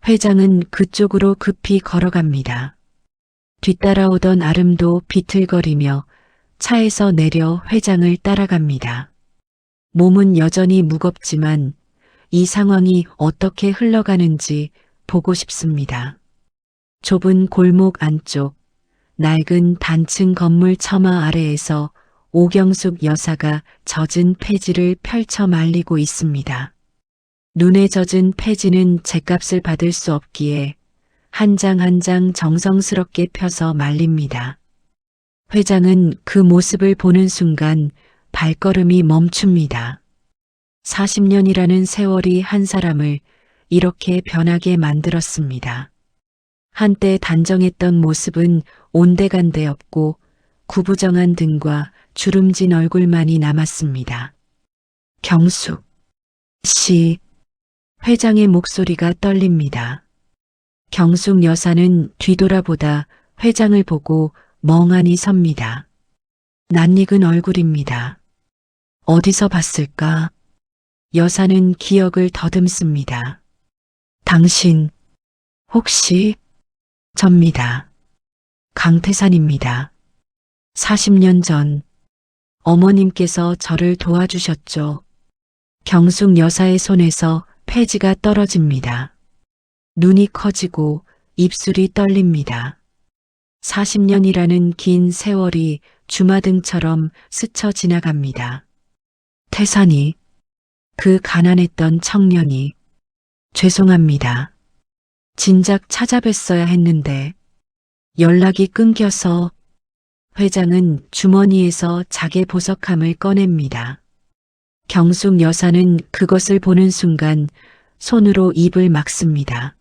회장은 그쪽으로 급히 걸어갑니다. 뒤따라오던 아름도 비틀거리며 차에서 내려 회장을 따라갑니다. 몸은 여전히 무겁지만 이 상황이 어떻게 흘러가는지 보고 싶습니다. 좁은 골목 안쪽, 낡은 단층 건물 처마 아래에서 오경숙 여사가 젖은 폐지를 펼쳐 말리고 있습니다. 눈에 젖은 폐지는 죗값을 받을 수 없기에 한 장 한 장 정성스럽게 펴서 말립니다. 회장은 그 모습을 보는 순간 발걸음이 멈춥니다. 40년이라는 세월이 한 사람을 이렇게 변하게 만들었습니다. 한때 단정했던 모습은 온데간데 없고 구부정한 등과 주름진 얼굴만이 남았습니다. 경숙 씨, 회장의 목소리가 떨립니다. 경숙 여사는 뒤돌아보다 회장을 보고 멍하니 섭니다. 낯익은 얼굴입니다. 어디서 봤을까? 여사는 기억을 더듬습니다. 당신, 혹시? 접니다. 강태산입니다. 40년 전, 어머님께서 저를 도와주셨죠. 경숙 여사의 손에서 폐지가 떨어집니다. 눈이 커지고 입술이 떨립니다. 40년이라는 긴 세월이 주마등처럼 스쳐 지나갑니다. 태산이, 그 가난했던 청년이, 죄송합니다. 진작 찾아뵀어야 했는데 연락이 끊겨서. 회장은 주머니에서 자개 보석함을 꺼냅니다. 경숙 여사는 그것을 보는 순간 손으로 입을 막습니다.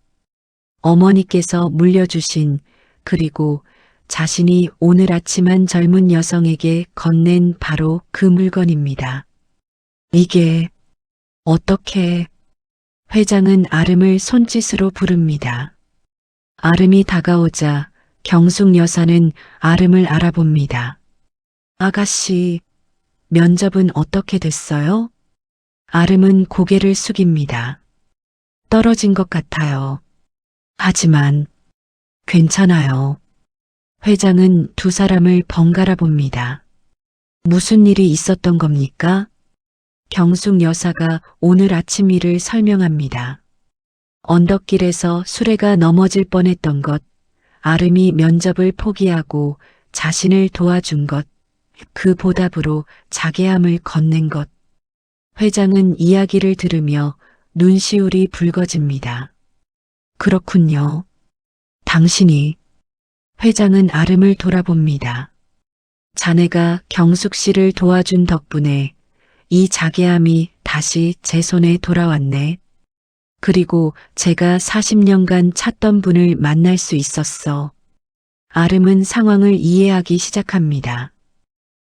어머니께서 물려주신, 그리고 자신이 오늘 아침 한 젊은 여성에게 건넨 바로 그 물건입니다. 이게 어떻게? 회장은 아름을 손짓으로 부릅니다. 아름이 다가오자 경숙 여사는 아름을 알아봅니다. 아가씨, 면접은 어떻게 됐어요? 아름은 고개를 숙입니다. 떨어진 것 같아요. 하지만 괜찮아요. 회장은 두 사람을 번갈아 봅니다. 무슨 일이 있었던 겁니까? 경숙 여사가 오늘 아침 일을 설명합니다. 언덕길에서 수레가 넘어질 뻔했던 것, 아름이 면접을 포기하고 자신을 도와준 것, 그 보답으로 자개함을 건넨 것. 회장은 이야기를 들으며 눈시울이 붉어집니다. 그렇군요. 당신이. 회장은 아름을 돌아봅니다. 자네가 경숙 씨를 도와준 덕분에 이 자개함이 다시 제 손에 돌아왔네. 그리고 제가 40년간 찾던 분을 만날 수 있었어. 아름은 상황을 이해하기 시작합니다.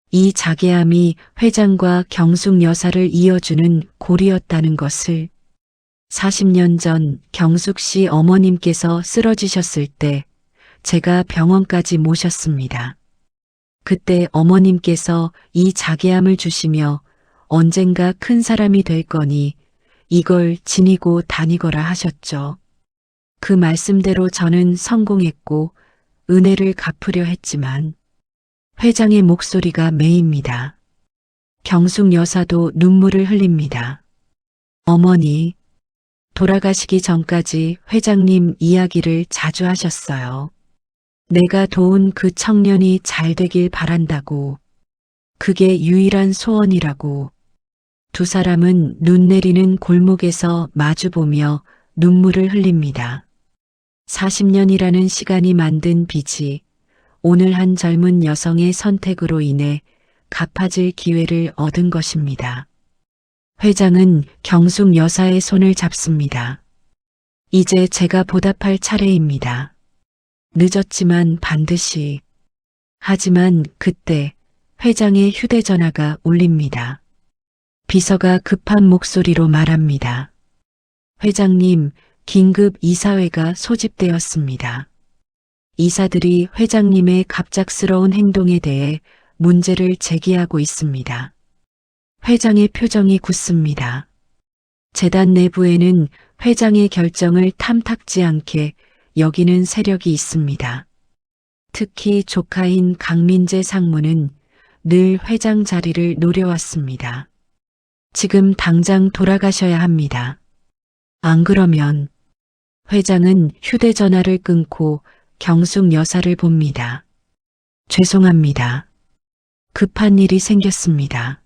이 자개함이 회장과 경숙 여사를 이어주는 고리였다는 것을. 40년 전 경숙 씨 어머님께서 쓰러지셨을 때 제가 병원까지 모셨습니다. 그때 어머님께서 이 자개함을 주시며 언젠가 큰 사람이 될 거니 이걸 지니고 다니거라 하셨죠. 그 말씀대로 저는 성공했고 은혜를 갚으려 했지만. 회장의 목소리가 메입니다. 경숙 여사도 눈물을 흘립니다. 어머니, 돌아가시기 전까지 회장님 이야기를 자주 하셨어요. 내가 도운 그 청년이 잘 되길 바란다고. 그게 유일한 소원이라고. 두 사람은 눈 내리는 골목에서 마주보며 눈물을 흘립니다. 40년이라는 시간이 만든 빚이 오늘 한 젊은 여성의 선택으로 인해 갚아질 기회를 얻은 것입니다. 회장은 경숙 여사의 손을 잡습니다. 이제 제가 보답할 차례입니다. 늦었지만 반드시. 하지만 그때 회장의 휴대전화가 울립니다. 비서가 급한 목소리로 말합니다. 회장님, 긴급 이사회가 소집되었습니다. 이사들이 회장님의 갑작스러운 행동에 대해 문제를 제기하고 있습니다. 회장의 표정이 굳습니다. 재단 내부에는 회장의 결정을 탐탁지 않게 여기는 세력이 있습니다. 특히 조카인 강민재 상무는 늘 회장 자리를 노려왔습니다. 지금 당장 돌아가셔야 합니다. 안 그러면 회장은 휴대전화를 끊고 경숙 여사를 봅니다. 죄송합니다. 급한 일이 생겼습니다.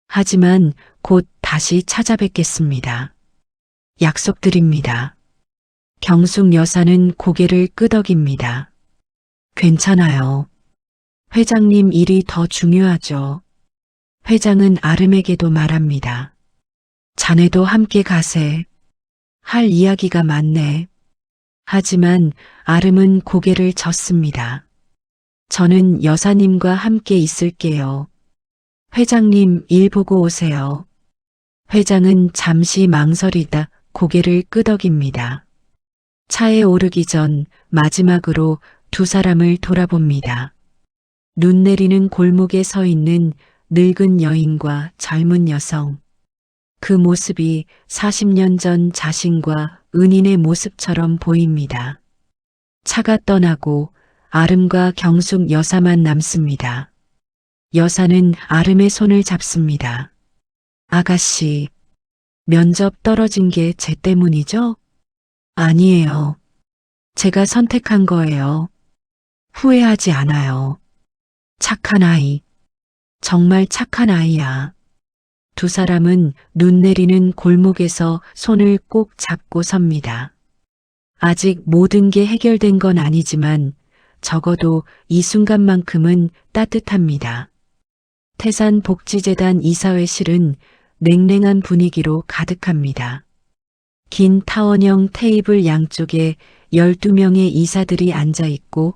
하지만 곧 다시 찾아뵙겠습니다. 약속드립니다. 경숙 여사는 고개를 끄덕입니다. 괜찮아요. 회장님 일이 더 중요하죠. 회장은 아름에게도 말합니다. 자네도 함께 가세. 할 이야기가 많네. 하지만 아름은 고개를 젓습니다. 저는 여사님과 함께 있을게요. 회장님 일 보고 오세요. 회장은 잠시 망설이다 고개를 끄덕입니다. 차에 오르기 전 마지막으로 두 사람을 돌아봅니다. 눈 내리는 골목에 서 있는 늙은 여인과 젊은 여성. 그 모습이 40년 전 자신과 은인의 모습처럼 보입니다. 차가 떠나고 아름과 경숙 여사만 남습니다. 여사는 아름의 손을 잡습니다. 아가씨, 면접 떨어진 게 제 때문이죠? 아니에요. 제가 선택한 거예요. 후회하지 않아요. 착한 아이. 정말 착한 아이야. 두 사람은 눈 내리는 골목에서 손을 꼭 잡고 섭니다. 아직 모든 게 해결된 건 아니지만 적어도 이 순간만큼은 따뜻합니다. 태산복지재단 이사회실은 냉랭한 분위기로 가득합니다. 긴 타원형 테이블 양쪽에 12명의 이사들이 앉아 있고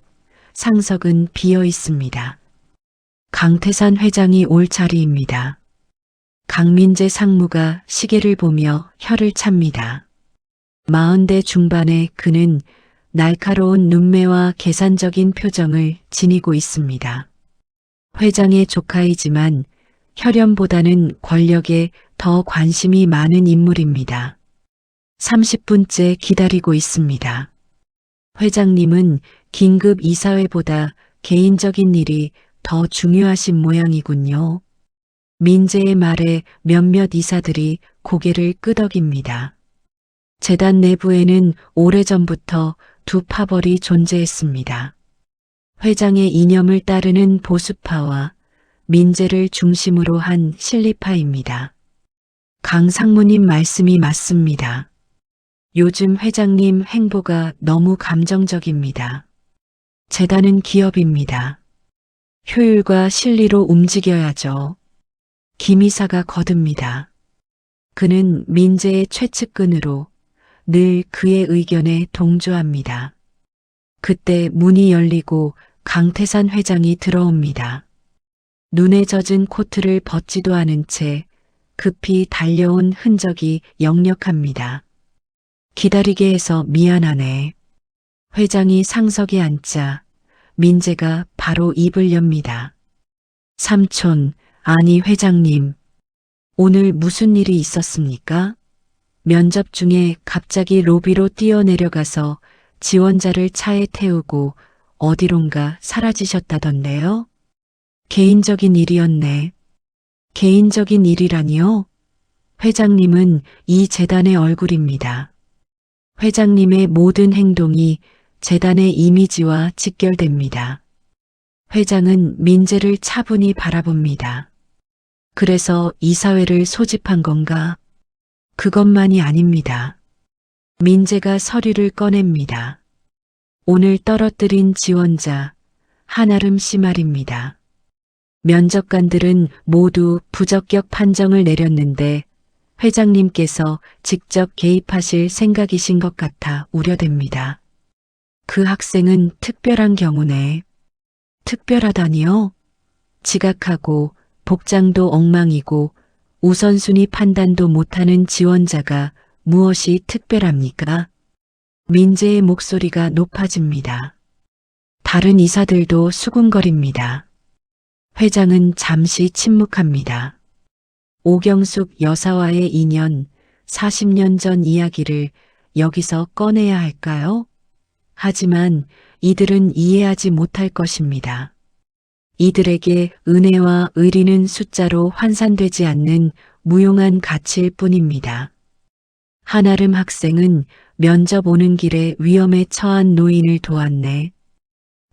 상석은 비어 있습니다. 강태산 회장이 올 자리입니다. 강민재 상무가 시계를 보며 혀를 찹니다. 40대 중반의 그는 날카로운 눈매와 계산적인 표정을 지니고 있습니다. 회장의 조카이지만 혈연보다는 권력에 더 관심이 많은 인물입니다. 30분째 기다리고 있습니다. 회장님은 긴급 이사회보다 개인적인 일이 더 중요하신 모양이군요. 민재의 말에 몇몇 이사들이 고개를 끄덕입니다. 재단 내부에는 오래전부터 두 파벌이 존재했습니다. 회장의 이념을 따르는 보수파와 민재를 중심으로 한 실리파입니다. 강 상무님 말씀이 맞습니다. 요즘 회장님 행보가 너무 감정적입니다. 재단은 기업입니다. 효율과 실리로 움직여야죠. 김 이사가 거듭니다. 그는 민재의 최측근으로 늘 그의 의견에 동조합니다. 그때 문이 열리고 강태산 회장이 들어옵니다. 눈에 젖은 코트를 벗지도 않은 채 급히 달려온 흔적이 역력합니다. 기다리게 해서 미안하네. 회장이 상석에 앉자 민재가 바로 입을 엽니다. 삼촌, 아니 회장님, 오늘 무슨 일이 있었습니까? 면접 중에 갑자기 로비로 뛰어내려가서 지원자를 차에 태우고 어디론가 사라지셨다던데요? 개인적인 일이었네. 개인적인 일이라니요? 회장님은 이 재단의 얼굴입니다. 회장님의 모든 행동이 재단의 이미지와 직결됩니다. 회장은 민재를 차분히 바라봅니다. 그래서 이사회를 소집한 건가? 그것만이 아닙니다. 민재가 서류를 꺼냅니다. 오늘 떨어뜨린 지원자 한아름 씨 말입니다. 면접관들은 모두 부적격 판정을 내렸는데 회장님께서 직접 개입하실 생각이신 것 같아 우려됩니다. 그 학생은 특별한 경우네. 특별하다니요? 지각하고 복장도 엉망이고 우선순위 판단도 못하는 지원자가 무엇이 특별합니까? 민재의 목소리가 높아집니다. 다른 이사들도 수군거립니다. 회장은 잠시 침묵합니다. 오경숙 여사와의 인연, 40년 전 이야기를 여기서 꺼내야 할까요? 하지만 이들은 이해하지 못할 것입니다. 이들에게 은혜와 의리는 숫자로 환산되지 않는 무용한 가치일 뿐입니다. 한아름 학생은 면접 오는 길에 위험에 처한 노인을 도왔네.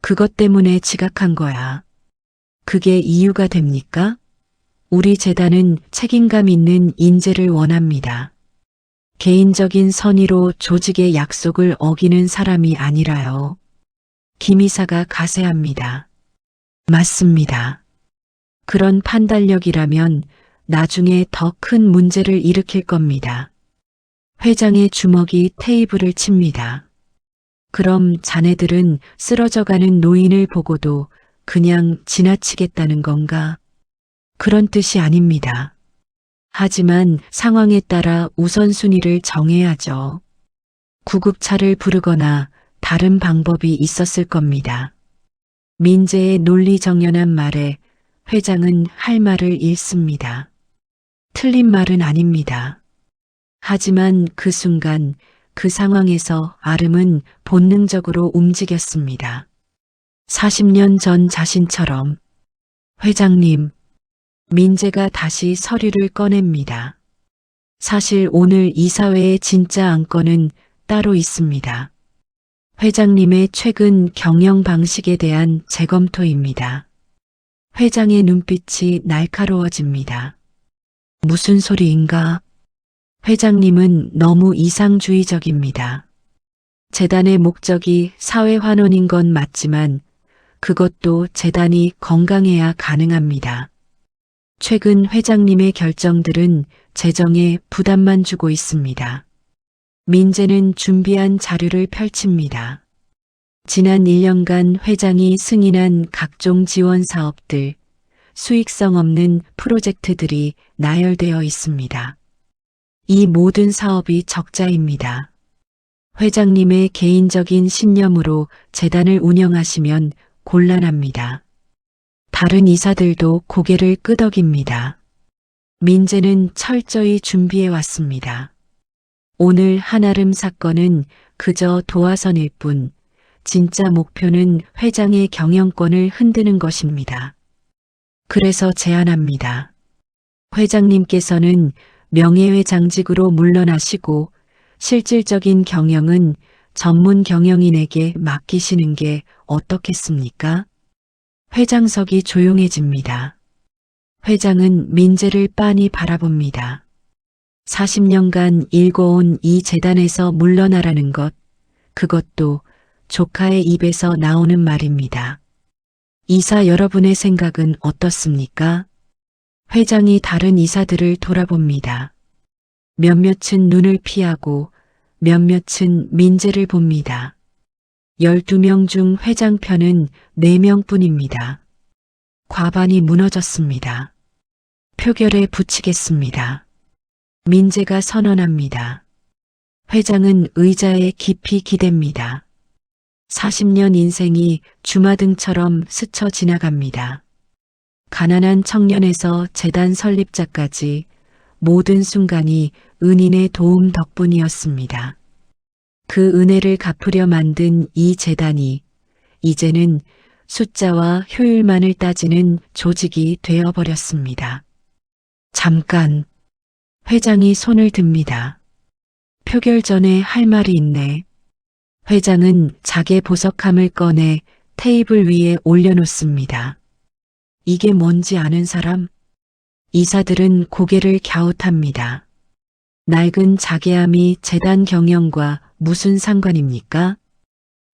그것 때문에 지각한 거야. 그게 이유가 됩니까? 우리 재단은 책임감 있는 인재를 원합니다. 개인적인 선의로 조직의 약속을 어기는 사람이 아니라요. 김 이사가 가세합니다. 맞습니다. 그런 판단력이라면 나중에 더 큰 문제를 일으킬 겁니다. 회장의 주먹이 테이블을 칩니다. 그럼 자네들은 쓰러져가는 노인을 보고도 그냥 지나치겠다는 건가? 그런 뜻이 아닙니다. 하지만 상황에 따라 우선순위를 정해야죠. 구급차를 부르거나 다른 방법이 있었을 겁니다. 민재의 논리정연한 말에 회장은 할 말을 잃습니다. 틀린 말은 아닙니다. 하지만 그 순간 그 상황에서 아름은 본능적으로 움직였습니다. 40년 전 자신처럼. 회장님, 민재가 다시 서류를 꺼냅니다. 사실 오늘 이사회의 진짜 안건은 따로 있습니다. 회장님의 최근 경영 방식에 대한 재검토입니다. 회장의 눈빛이 날카로워집니다. 무슨 소리인가? 회장님은 너무 이상주의적입니다. 재단의 목적이 사회환원인 건 맞지만 그것도 재단이 건강해야 가능합니다. 최근 회장님의 결정들은 재정에 부담만 주고 있습니다. 민재는 준비한 자료를 펼칩니다. 지난 1년간 회장이 승인한 각종 지원 사업들, 수익성 없는 프로젝트들이 나열되어 있습니다. 이 모든 사업이 적자입니다. 회장님의 개인적인 신념으로 재단을 운영하시면 곤란합니다. 다른 이사들도 고개를 끄덕입니다. 민재는 철저히 준비해 왔습니다. 오늘 한아름 사건은 그저 도화선일 뿐, 진짜 목표는 회장의 경영권을 흔드는 것입니다. 그래서 제안합니다. 회장님께서는 명예회장직으로 물러나시고 실질적인 경영은 전문 경영인에게 맡기시는 게 어떻겠습니까? 회장석이 조용해집니다. 회장은 민재를 빤히 바라봅니다. 40년간 일궈온 이 재단에서 물러나라는 것, 그것도 조카의 입에서 나오는 말입니다. 이사 여러분의 생각은 어떻습니까? 회장이 다른 이사들을 돌아봅니다. 몇몇은 눈을 피하고 몇몇은 민재를 봅니다. 12명 중 회장 편은 4명뿐입니다. 과반이 무너졌습니다. 표결에 붙이겠습니다. 민재가 선언합니다. 회장은 의자에 깊이 기댑니다. 40년 인생이 주마등처럼 스쳐 지나갑니다. 가난한 청년에서 재단 설립자까지 모든 순간이 은인의 도움 덕분이었습니다. 그 은혜를 갚으려 만든 이 재단이 이제는 숫자와 효율만을 따지는 조직이 되어버렸습니다. 잠깐, 회장이 손을 듭니다. 표결 전에 할 말이 있네. 회장은 자개 보석함을 꺼내 테이블 위에 올려놓습니다. 이게 뭔지 아는 사람? 이사들은 고개를 갸웃합니다. 낡은 자개함이 재단 경영과 무슨 상관입니까?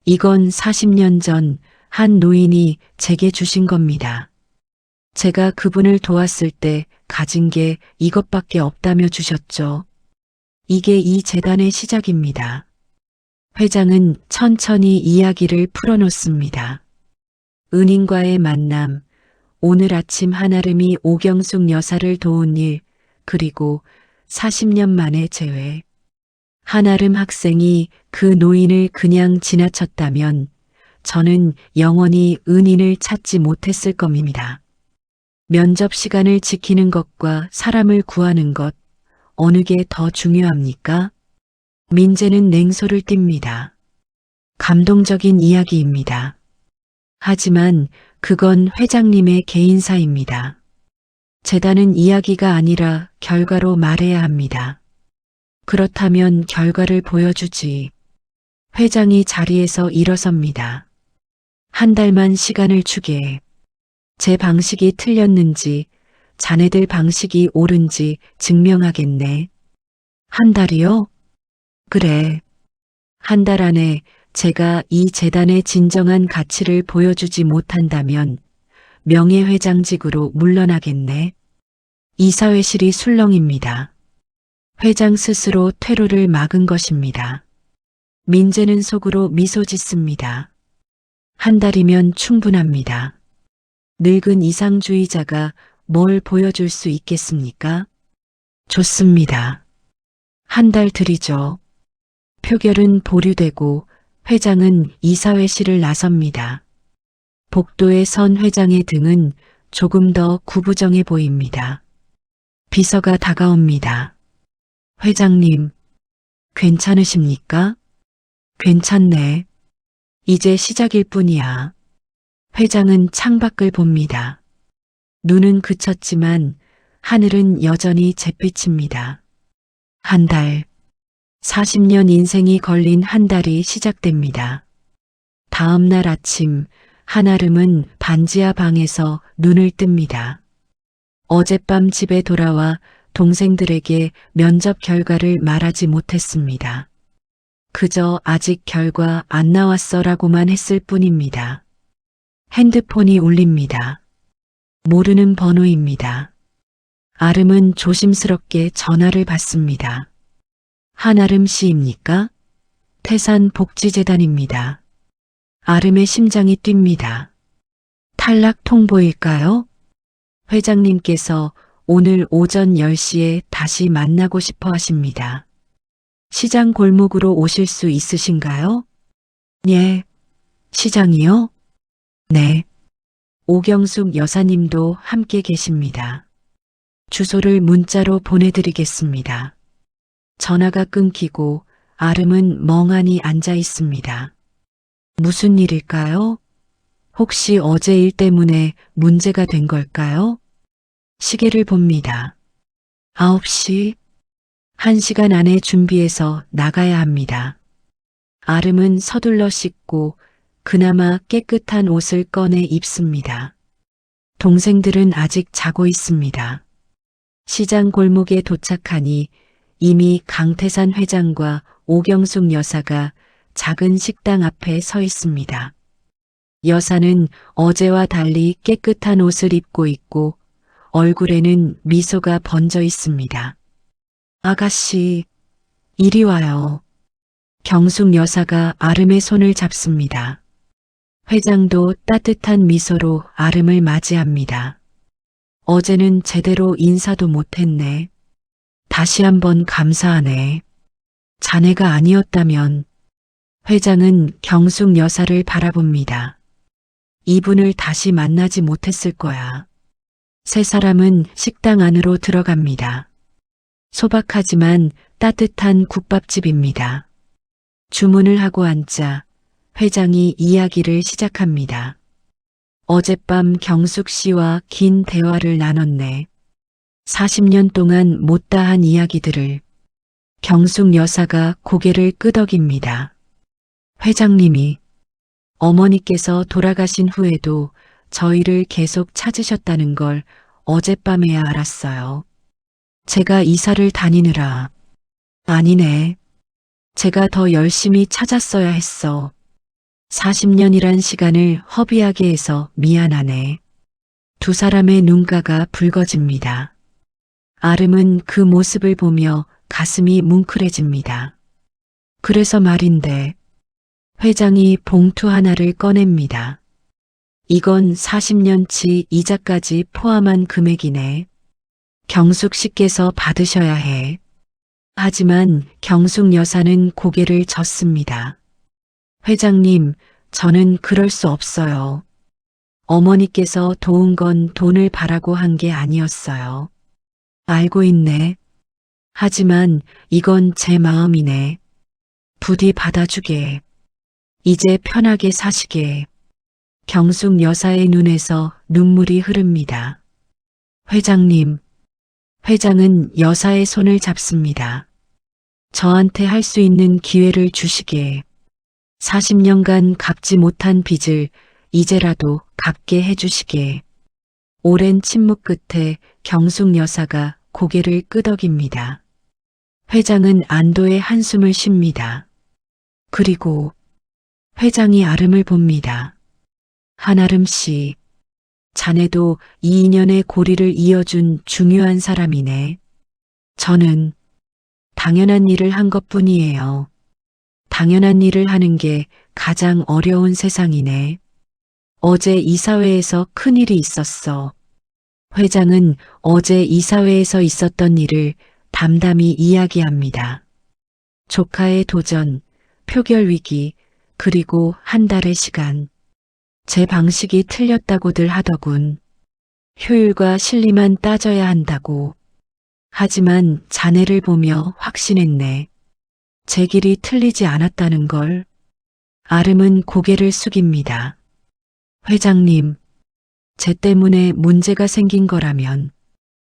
이건 40년 전 한 노인이 제게 주신 겁니다. 제가 그분을 도왔을 때 가진 게 이것밖에 없다며 주셨죠. 이게 이 재단의 시작입니다. 회장은 천천히 이야기를 풀어놓습니다. 은인과의 만남, 오늘 아침 한아름이 오경숙 여사를 도운 일, 그리고 40년 만에 재회. 한아름 학생이 그 노인을 그냥 지나쳤다면 저는 영원히 은인을 찾지 못했을 겁니다. 면접 시간을 지키는 것과 사람을 구하는 것, 어느 게 더 중요합니까? 민재는 냉소를 띱니다. 감동적인 이야기입니다. 하지만 그건 회장님의 개인사입니다. 재단은 이야기가 아니라 결과로 말해야 합니다. 그렇다면 결과를 보여주지. 회장이 자리에서 일어섭니다. 한 달만 시간을 주게. 제 방식이 틀렸는지, 자네들 방식이 옳은지 증명하겠네. 한 달이요? 그래. 한 달 안에 제가 이 재단의 진정한 가치를 보여주지 못한다면 명예회장직으로 물러나겠네. 이사회실이 술렁입니다. 회장 스스로 퇴로를 막은 것입니다. 민재는 속으로 미소 짓습니다. 한 달이면 충분합니다. 늙은 이상주의자가 뭘 보여줄 수 있겠습니까? 좋습니다. 한 달 드리죠. 표결은 보류되고 회장은 이사회실을 나섭니다. 복도에 선 회장의 등은 조금 더 구부정해 보입니다. 비서가 다가옵니다. 회장님, 괜찮으십니까? 괜찮네. 이제 시작일 뿐이야. 회장은 창밖을 봅니다. 눈은 그쳤지만 하늘은 여전히 잿빛입니다. 한 달, 40년 인생이 걸린 한 달이 시작됩니다. 다음 날 아침, 한아름은 반지하 방에서 눈을 뜹니다. 어젯밤 집에 돌아와 동생들에게 면접 결과를 말하지 못했습니다. 그저 아직 결과 안 나왔어라고만 했을 뿐입니다. 핸드폰이 울립니다. 모르는 번호입니다. 아름은 조심스럽게 전화를 받습니다. 한아름 씨입니까? 태산복지재단입니다. 아름의 심장이 뜁니다. 탈락 통보일까요? 회장님께서 오늘 오전 10시에 다시 만나고 싶어 하십니다. 시장 골목으로 오실 수 있으신가요? 예. 시장이요? 네. 오경숙 여사님도 함께 계십니다. 주소를 문자로 보내드리겠습니다. 전화가 끊기고 아름은 멍하니 앉아 있습니다. 무슨 일일까요? 혹시 어제 일 때문에 문제가 된 걸까요? 시계를 봅니다. 9시. 1시간 안에 준비해서 나가야 합니다. 아름은 서둘러 씻고 그나마 깨끗한 옷을 꺼내 입습니다. 동생들은 아직 자고 있습니다. 시장 골목에 도착하니 이미 강태산 회장과 오경숙 여사가 작은 식당 앞에 서 있습니다. 여사는 어제와 달리 깨끗한 옷을 입고 있고 얼굴에는 미소가 번져 있습니다. 아가씨, 이리 와요. 경숙 여사가 아름의 손을 잡습니다. 회장도 따뜻한 미소로 아름을 맞이합니다. 어제는 제대로 인사도 못했네. 다시 한번 감사하네. 자네가 아니었다면. 회장은 경숙 여사를 바라봅니다. 이분을 다시 만나지 못했을 거야. 세 사람은 식당 안으로 들어갑니다. 소박하지만 따뜻한 국밥집입니다. 주문을 하고 앉자 회장이 이야기를 시작합니다. 어젯밤 경숙 씨와 긴 대화를 나눴네. 40년 동안 못다한 이야기들을. 경숙 여사가 고개를 끄덕입니다. 회장님이 어머니께서 돌아가신 후에도 저희를 계속 찾으셨다는 걸 어젯밤에야 알았어요. 제가 이사를 다니느라. 아니네. 제가 더 열심히 찾았어야 했어. 40년이란 시간을 허비하게 해서 미안하네. 두 사람의 눈가가 붉어집니다. 아름은 그 모습을 보며 가슴이 뭉클해집니다. 그래서 말인데 회장이 봉투 하나를 꺼냅니다. 이건 40년치 이자까지 포함한 금액이네. 경숙 씨께서 받으셔야 해. 하지만 경숙 여사는 고개를 젓습니다. 회장님, 저는 그럴 수 없어요. 어머니께서 도운 건 돈을 바라고 한 게 아니었어요. 알고 있네. 하지만 이건 제 마음이네. 부디 받아주게. 이제 편하게 사시게. 경숙 여사의 눈에서 눈물이 흐릅니다. 회장님. 회장은 여사의 손을 잡습니다. 저한테 할 수 있는 기회를 주시게. 40년간 갚지 못한 빚을 이제라도 갚게 해주시게. 오랜 침묵 끝에 경숙 여사가 고개를 끄덕입니다. 회장은 안도의 한숨을 쉽니다. 그리고 회장이 아름을 봅니다. 한아름 씨, 자네도 이 인연의 고리를 이어준 중요한 사람이네. 저는 당연한 일을 한 것뿐이에요. 당연한 일을 하는 게 가장 어려운 세상이네. 어제 이사회에서 큰일이 있었어. 회장은 어제 이사회에서 있었던 일을 담담히 이야기합니다. 조카의 도전, 표결 위기, 그리고 한 달의 시간. 제 방식이 틀렸다고들 하더군. 효율과 실리만 따져야 한다고. 하지만 자네를 보며 확신했네. 제 길이 틀리지 않았다는 걸. 아름은 고개를 숙입니다. 회장님, 제 때문에 문제가 생긴 거라면.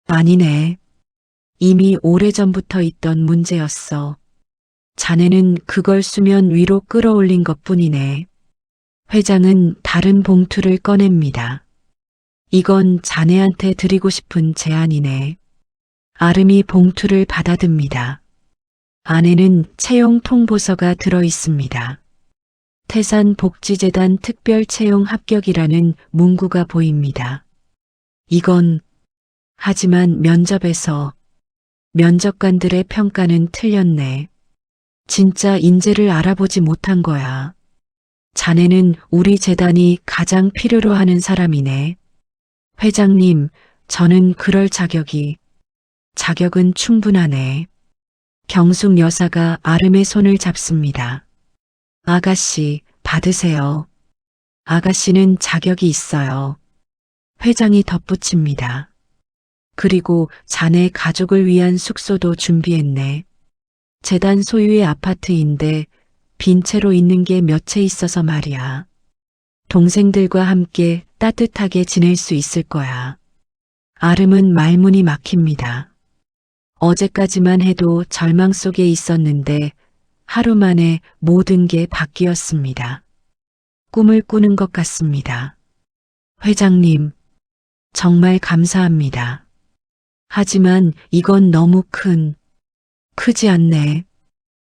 아니네. 이미 오래전부터 있던 문제였어. 자네는 그걸 수면 위로 끌어올린 것뿐이네. 회장은 다른 봉투를 꺼냅니다. 이건 자네한테 드리고 싶은 제안이네. 아름이 봉투를 받아듭니다. 안에는 채용 통보서가 들어 있습니다. 태산복지재단 특별 채용 합격이라는 문구가 보입니다. 이건 하지만 면접에서 면접관들의 평가는 틀렸네. 진짜 인재를 알아보지 못한 거야. 자네는 우리 재단이 가장 필요로 하는 사람이네. 회장님, 저는 그럴 자격은 충분하네. 경숙 여사가 아름의 손을 잡습니다. 아가씨, 받으세요. 아가씨는 자격이 있어요. 회장이 덧붙입니다. 그리고 자네 가족을 위한 숙소도 준비했네. 재단 소유의 아파트인데 빈 채로 있는 게 몇 채 있어서 말이야. 동생들과 함께 따뜻하게 지낼 수 있을 거야. 아름은 말문이 막힙니다. 어제까지만 해도 절망 속에 있었는데 하루 만에 모든 게 바뀌었습니다. 꿈을 꾸는 것 같습니다. 회장님, 정말 감사합니다. 하지만 이건 너무 크지 않네.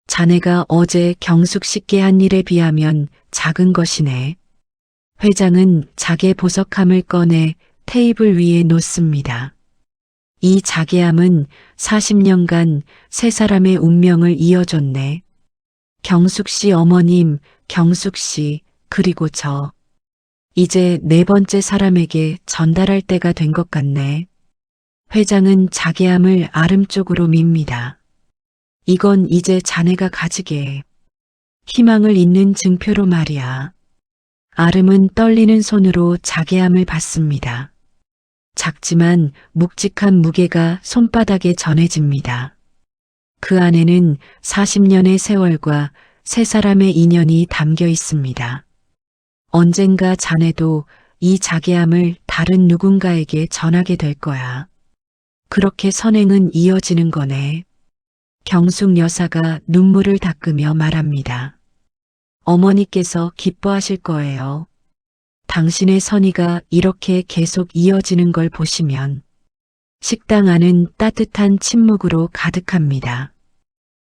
자네가 어제 경숙 씨께 한 일에 비하면 작은 것이네. 회장은 자개 보석함을 꺼내 테이블 위에 놓습니다. 이 자개함은 40년간 세 사람의 운명을 이어줬네. 경숙 씨 어머님, 경숙 씨, 그리고 저. 이제 네 번째 사람에게 전달할 때가 된 것 같네. 회장은 자개함을 아름 쪽으로 밉니다. 이건 이제 자네가 가지게. 희망을 잇는 증표로 말이야. 아름은 떨리는 손으로 자개함을 받습니다. 작지만 묵직한 무게가 손바닥에 전해집니다. 그 안에는 40년의 세월과 세 사람의 인연이 담겨 있습니다. 언젠가 자네도 이 자개함을 다른 누군가에게 전하게 될 거야. 그렇게 선행은 이어지는 거네. 경숙 여사가 눈물을 닦으며 말합니다. 어머니께서 기뻐하실 거예요. 당신의 선의가 이렇게 계속 이어지는 걸 보시면. 식당 안은 따뜻한 침묵으로 가득합니다.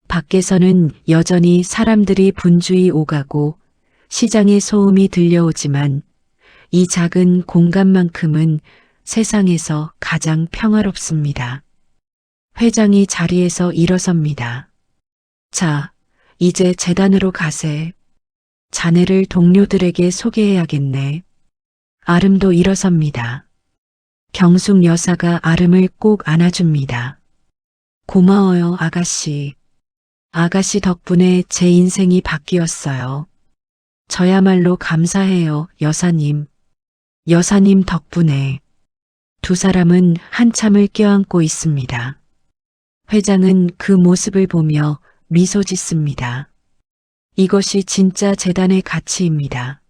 밖에서는 여전히 사람들이 분주히 오가고 시장의 소음이 들려오지만 이 작은 공간만큼은 세상에서 가장 평화롭습니다. 회장이 자리에서 일어섭니다. 자, 이제 재단으로 가세. 자네를 동료들에게 소개해야겠네. 아름도 일어섭니다. 경숙 여사가 아름을 꼭 안아줍니다. 고마워요, 아가씨. 아가씨 덕분에 제 인생이 바뀌었어요. 저야말로 감사해요, 여사님. 여사님 덕분에. 두 사람은 한참을 껴안고 있습니다. 회장은 그 모습을 보며 미소 짓습니다. 이것이 진짜 재단의 가치입니다.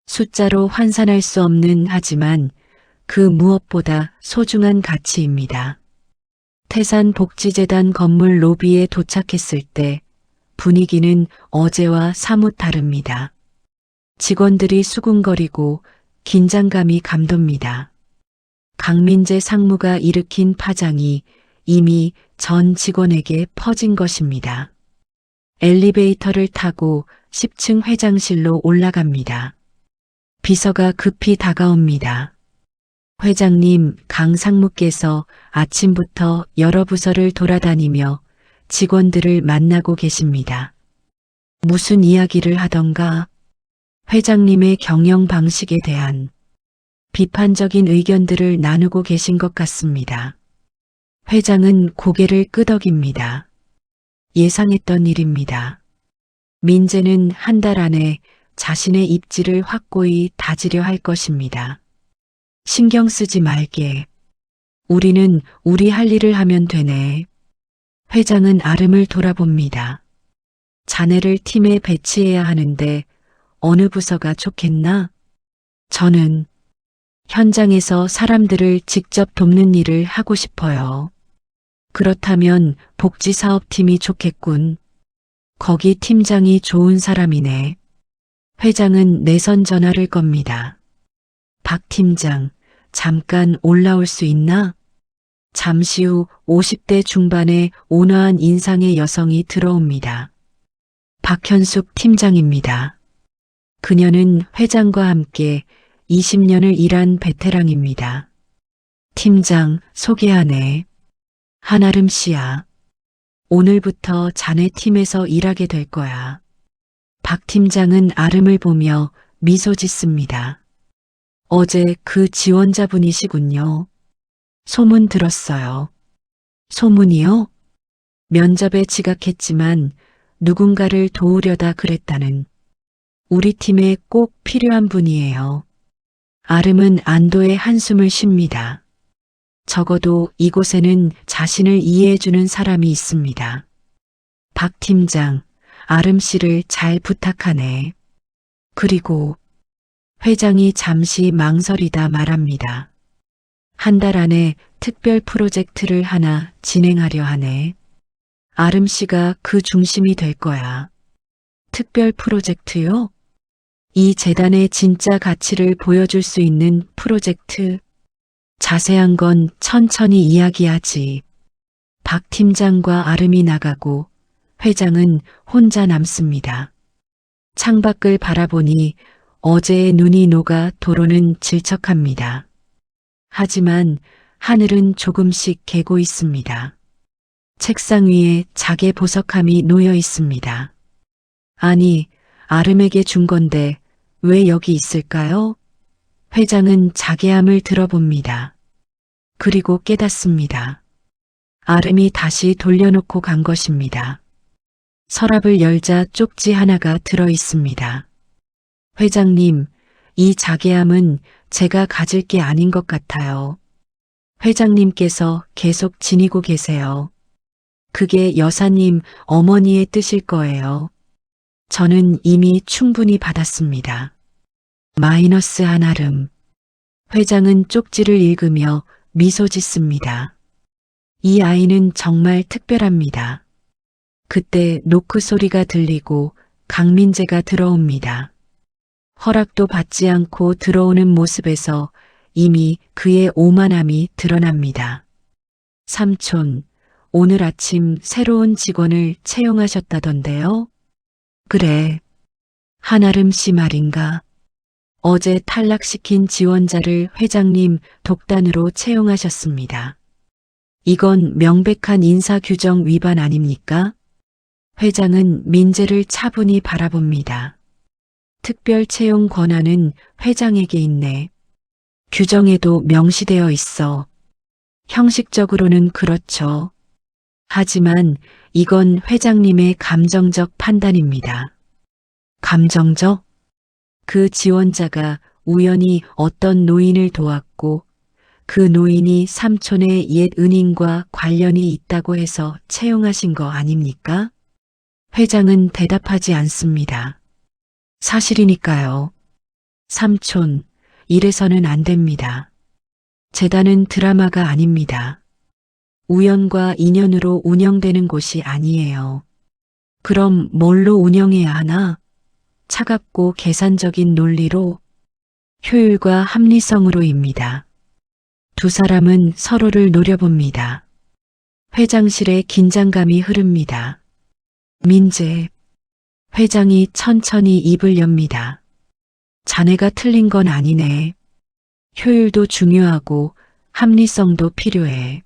숫자로 환산할 수 없는 하지만 그 무엇보다 소중한 가치입니다. 태산복지재단 건물 로비에 도착했을 때 분위기는 어제와 사뭇 다릅니다. 직원들이 수군거리고 긴장감이 감돕니다. 강민재 상무가 일으킨 파장이 이미 전 직원에게 퍼진 것입니다. 엘리베이터를 타고 10층 회장실로 올라갑니다. 비서가 급히 다가옵니다. 회장님, 강 상무께서 아침부터 여러 부서를 돌아다니며 직원들을 만나고 계십니다. 무슨 이야기를 하던가 회장님의 경영 방식에 대한 비판적인 의견들을 나누고 계신 것 같습니다. 회장은 고개를 끄덕입니다. 예상했던 일입니다. 민재는 한 달 안에 자신의 입지를 확고히 다지려 할 것입니다. 신경 쓰지 말게. 우리는 우리 할 일을 하면 되네. 회장은 아름을 돌아봅니다. 자네를 팀에 배치해야 하는데 어느 부서가 좋겠나? 저는 현장에서 사람들을 직접 돕는 일을 하고 싶어요. 그렇다면 복지사업팀이 좋겠군. 거기 팀장이 좋은 사람이네. 회장은 내선 전화를 겁니다. 박 팀장, 잠깐 올라올 수 있나? 잠시 후 50대 중반의 온화한 인상의 여성이 들어옵니다. 박현숙 팀장입니다. 그녀는 회장과 함께 20년을 일한 베테랑입니다. 팀장 소개하네. 한아름 씨야. 오늘부터 자네 팀에서 일하게 될 거야. 박 팀장은 아름을 보며 미소 짓습니다. 어제 그 지원자분이시군요. 소문 들었어요. 소문이요? 면접에 지각했지만 누군가를 도우려다 그랬다는. 우리 팀에 꼭 필요한 분이에요. 아름은 안도의 한숨을 쉽니다. 적어도 이곳에는 자신을 이해해주는 사람이 있습니다. 박 팀장, 아름 씨를 잘 부탁하네. 그리고 회장이 잠시 망설이다 말합니다. 한 달 안에 특별 프로젝트를 하나 진행하려 하네. 아름 씨가 그 중심이 될 거야. 특별 프로젝트요? 이 재단의 진짜 가치를 보여줄 수 있는 프로젝트. 자세한 건 천천히 이야기하지. 박 팀장과 아름이 나가고 회장은 혼자 남습니다. 창밖을 바라보니 어제의 눈이 녹아 도로는 질척합니다. 하지만 하늘은 조금씩 개고 있습니다. 책상 위에 작게 보석함이 놓여 있습니다. 아니, 아름에게 준 건데 왜 여기 있을까요? 회장은 자괴함을 들어봅니다. 그리고 깨닫습니다. 아름이 다시 돌려놓고 간 것입니다. 서랍을 열자 쪽지 하나가 들어 있습니다. 회장님, 이 자괴함은 제가 가질 게 아닌 것 같아요. 회장님께서 계속 지니고 계세요. 그게 여사님 어머니의 뜻일 거예요. 저는 이미 충분히 받았습니다. 마이너스 한아름. 회장은 쪽지를 읽으며 미소 짓습니다. 이 아이는 정말 특별합니다. 그때 노크 소리가 들리고 강민재가 들어옵니다. 허락도 받지 않고 들어오는 모습에서 이미 그의 오만함이 드러납니다. 삼촌, 오늘 아침 새로운 직원을 채용하셨다던데요? 그래. 한아름 씨 말인가? 어제 탈락시킨 지원자를 회장님 독단으로 채용하셨습니다. 이건 명백한 인사규정 위반 아닙니까? 회장은 민재를 차분히 바라봅니다. 특별 채용 권한은 회장에게 있네. 규정에도 명시되어 있어. 형식적으로는 그렇죠. 하지만 이건 회장님의 감정적 판단입니다. 감정적? 그 지원자가 우연히 어떤 노인을 도왔고 그 노인이 삼촌의 옛 은인과 관련이 있다고 해서 채용하신 거 아닙니까? 회장은 대답하지 않습니다. 사실이니까요. 삼촌, 이래서는 안 됩니다. 재단은 드라마가 아닙니다. 우연과 인연으로 운영되는 곳이 아니에요. 그럼 뭘로 운영해야 하나? 차갑고 계산적인 논리로, 효율과 합리성으로입니다. 두 사람은 서로를 노려봅니다. 회장실에 긴장감이 흐릅니다. 민재, 회장이 천천히 입을 엽니다. 자네가 틀린 건 아니네. 효율도 중요하고 합리성도 필요해.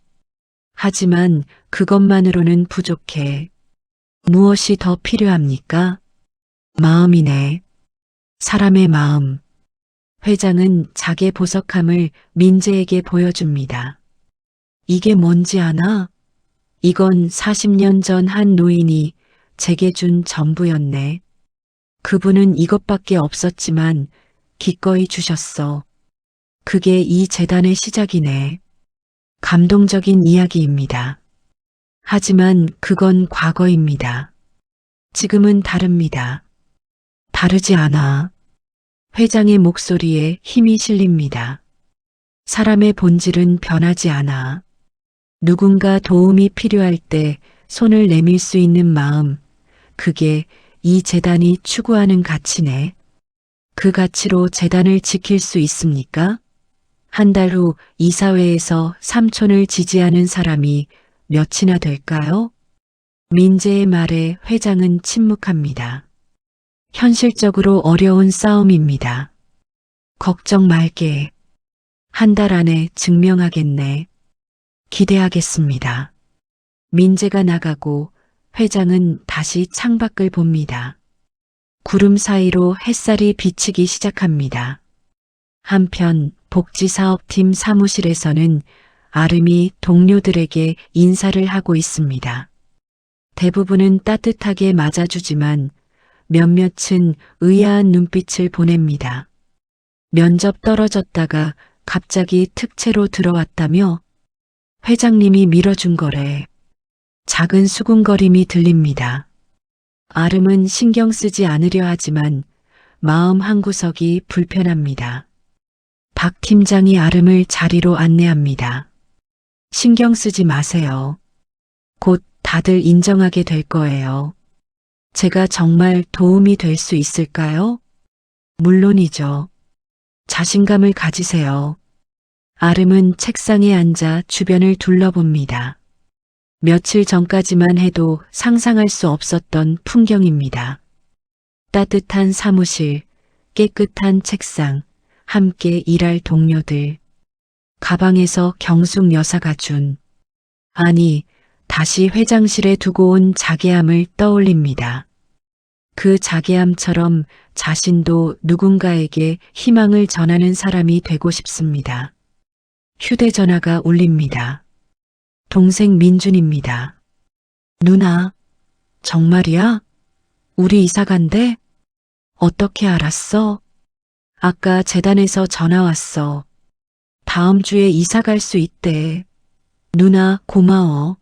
하지만 그것만으로는 부족해. 무엇이 더 필요합니까? 마음이네. 사람의 마음. 회장은 자기 보석함을 민재에게 보여줍니다. 이게 뭔지 아나? 이건 40년 전 한 노인이 제게 준 전부였네. 그분은 이것밖에 없었지만 기꺼이 주셨어. 그게 이 재단의 시작이네. 감동적인 이야기입니다. 하지만 그건 과거입니다. 지금은 다릅니다. 다르지 않아. 회장의 목소리에 힘이 실립니다. 사람의 본질은 변하지 않아. 누군가 도움이 필요할 때 손을 내밀 수 있는 마음, 그게 이 재단이 추구하는 가치네. 그 가치로 재단을 지킬 수 있습니까? 한 달 후 이사회에서 삼촌을 지지하는 사람이 몇이나 될까요? 민재의 말에 회장은 침묵합니다. 현실적으로 어려운 싸움입니다. 걱정 말게. 한 달 안에 증명하겠네. 기대하겠습니다. 민재가 나가고 회장은 다시 창밖을 봅니다. 구름 사이로 햇살이 비치기 시작합니다. 한편 복지사업팀 사무실에서는 아름이 동료들에게 인사를 하고 있습니다. 대부분은 따뜻하게 맞아주지만 몇몇은 의아한 눈빛을 보냅니다. 면접 떨어졌다가 갑자기 특채로 들어왔다며? 회장님이 밀어준 거래. 작은 수군거림이 들립니다. 아름은 신경 쓰지 않으려 하지만 마음 한구석이 불편합니다. 박 팀장이 아름을 자리로 안내합니다. 신경 쓰지 마세요. 곧 다들 인정하게 될 거예요. 제가 정말 도움이 될 수 있을까요? 물론이죠. 자신감을 가지세요. 아름은 책상에 앉아 주변을 둘러봅니다. 며칠 전까지만 해도 상상할 수 없었던 풍경입니다. 따뜻한 사무실, 깨끗한 책상, 함께 일할 동료들. 가방에서 경숙 여사가 준, 아니, 다시 회장실에 두고 온 자개함을 떠올립니다. 그 자개함처럼 자신도 누군가에게 희망을 전하는 사람이 되고 싶습니다. 휴대전화가 울립니다. 동생 민준입니다. 누나, 정말이야? 우리 이사 간대? 어떻게 알았어? 아까 재단에서 전화 왔어. 다음 주에 이사 갈 수 있대. 누나, 고마워.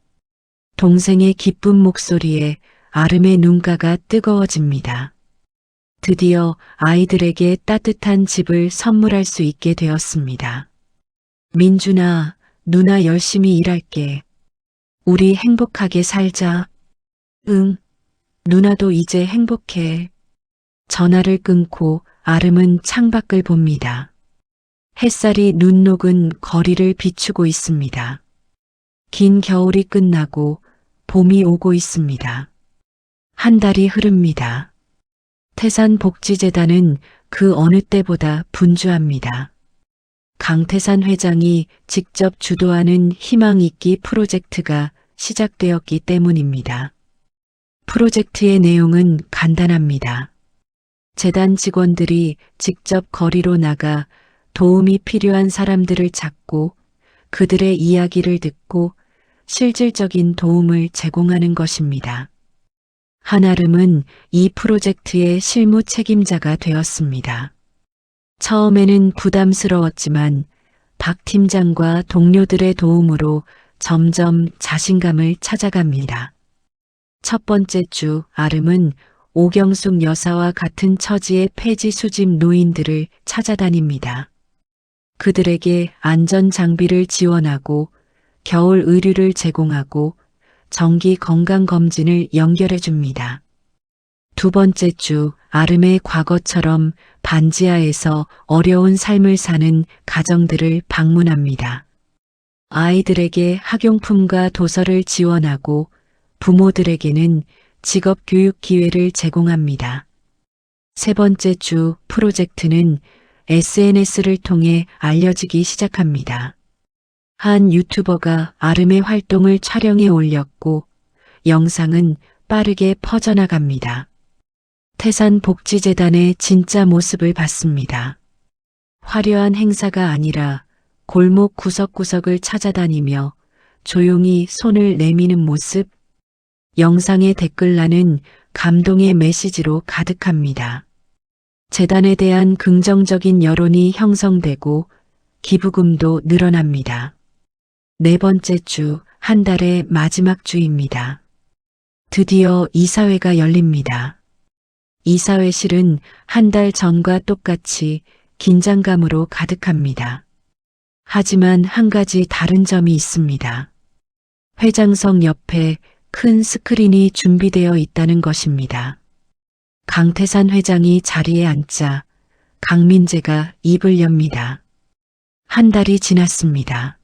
동생의 기쁜 목소리에 아름의 눈가가 뜨거워집니다. 드디어 아이들에게 따뜻한 집을 선물할 수 있게 되었습니다. 민준아, 누나 열심히 일할게. 우리 행복하게 살자. 응, 누나도 이제 행복해. 전화를 끊고 아름은 창밖을 봅니다. 햇살이 눈 녹은 거리를 비추고 있습니다. 긴 겨울이 끝나고 봄이 오고 있습니다. 한 달이 흐릅니다. 태산복지재단은 그 어느 때보다 분주합니다. 강태산 회장이 직접 주도하는 희망 있기 프로젝트가 시작되었기 때문입니다. 프로젝트의 내용은 간단합니다. 재단 직원들이 직접 거리로 나가 도움이 필요한 사람들을 찾고 그들의 이야기를 듣고 실질적인 도움을 제공하는 것입니다. 한아름은 이 프로젝트의 실무 책임자가 되었습니다. 처음에는 부담스러웠지만 박 팀장과 동료들의 도움으로 점점 자신감을 찾아갑니다. 첫 번째 주 아름은 오경숙 여사와 같은 처지의 폐지 수집 노인들을 찾아다닙니다. 그들에게 안전 장비를 지원하고 겨울 의류를 제공하고 정기 건강검진을 연결해 줍니다. 두 번째 주 아름의 과거처럼 반지하에서 어려운 삶을 사는 가정들을 방문합니다. 아이들에게 학용품과 도서를 지원하고 부모들에게는 직업 교육 기회를 제공합니다. 세 번째 주 프로젝트는 SNS를 통해 알려지기 시작합니다. 한 유튜버가 아름의 활동을 촬영해 올렸고 영상은 빠르게 퍼져나갑니다. 태산복지재단의 진짜 모습을 봤습니다. 화려한 행사가 아니라 골목 구석구석을 찾아다니며 조용히 손을 내미는 모습, 영상의 댓글란은 감동의 메시지로 가득합니다. 재단에 대한 긍정적인 여론이 형성되고 기부금도 늘어납니다. 네 번째 주, 한 달의 마지막 주입니다. 드디어 이사회가 열립니다. 이사회실은 한 달 전과 똑같이 긴장감으로 가득합니다. 하지만 한 가지 다른 점이 있습니다. 회장석 옆에 큰 스크린이 준비되어 있다는 것입니다. 강태산 회장이 자리에 앉자 강민재가 입을 엽니다. 한 달이 지났습니다.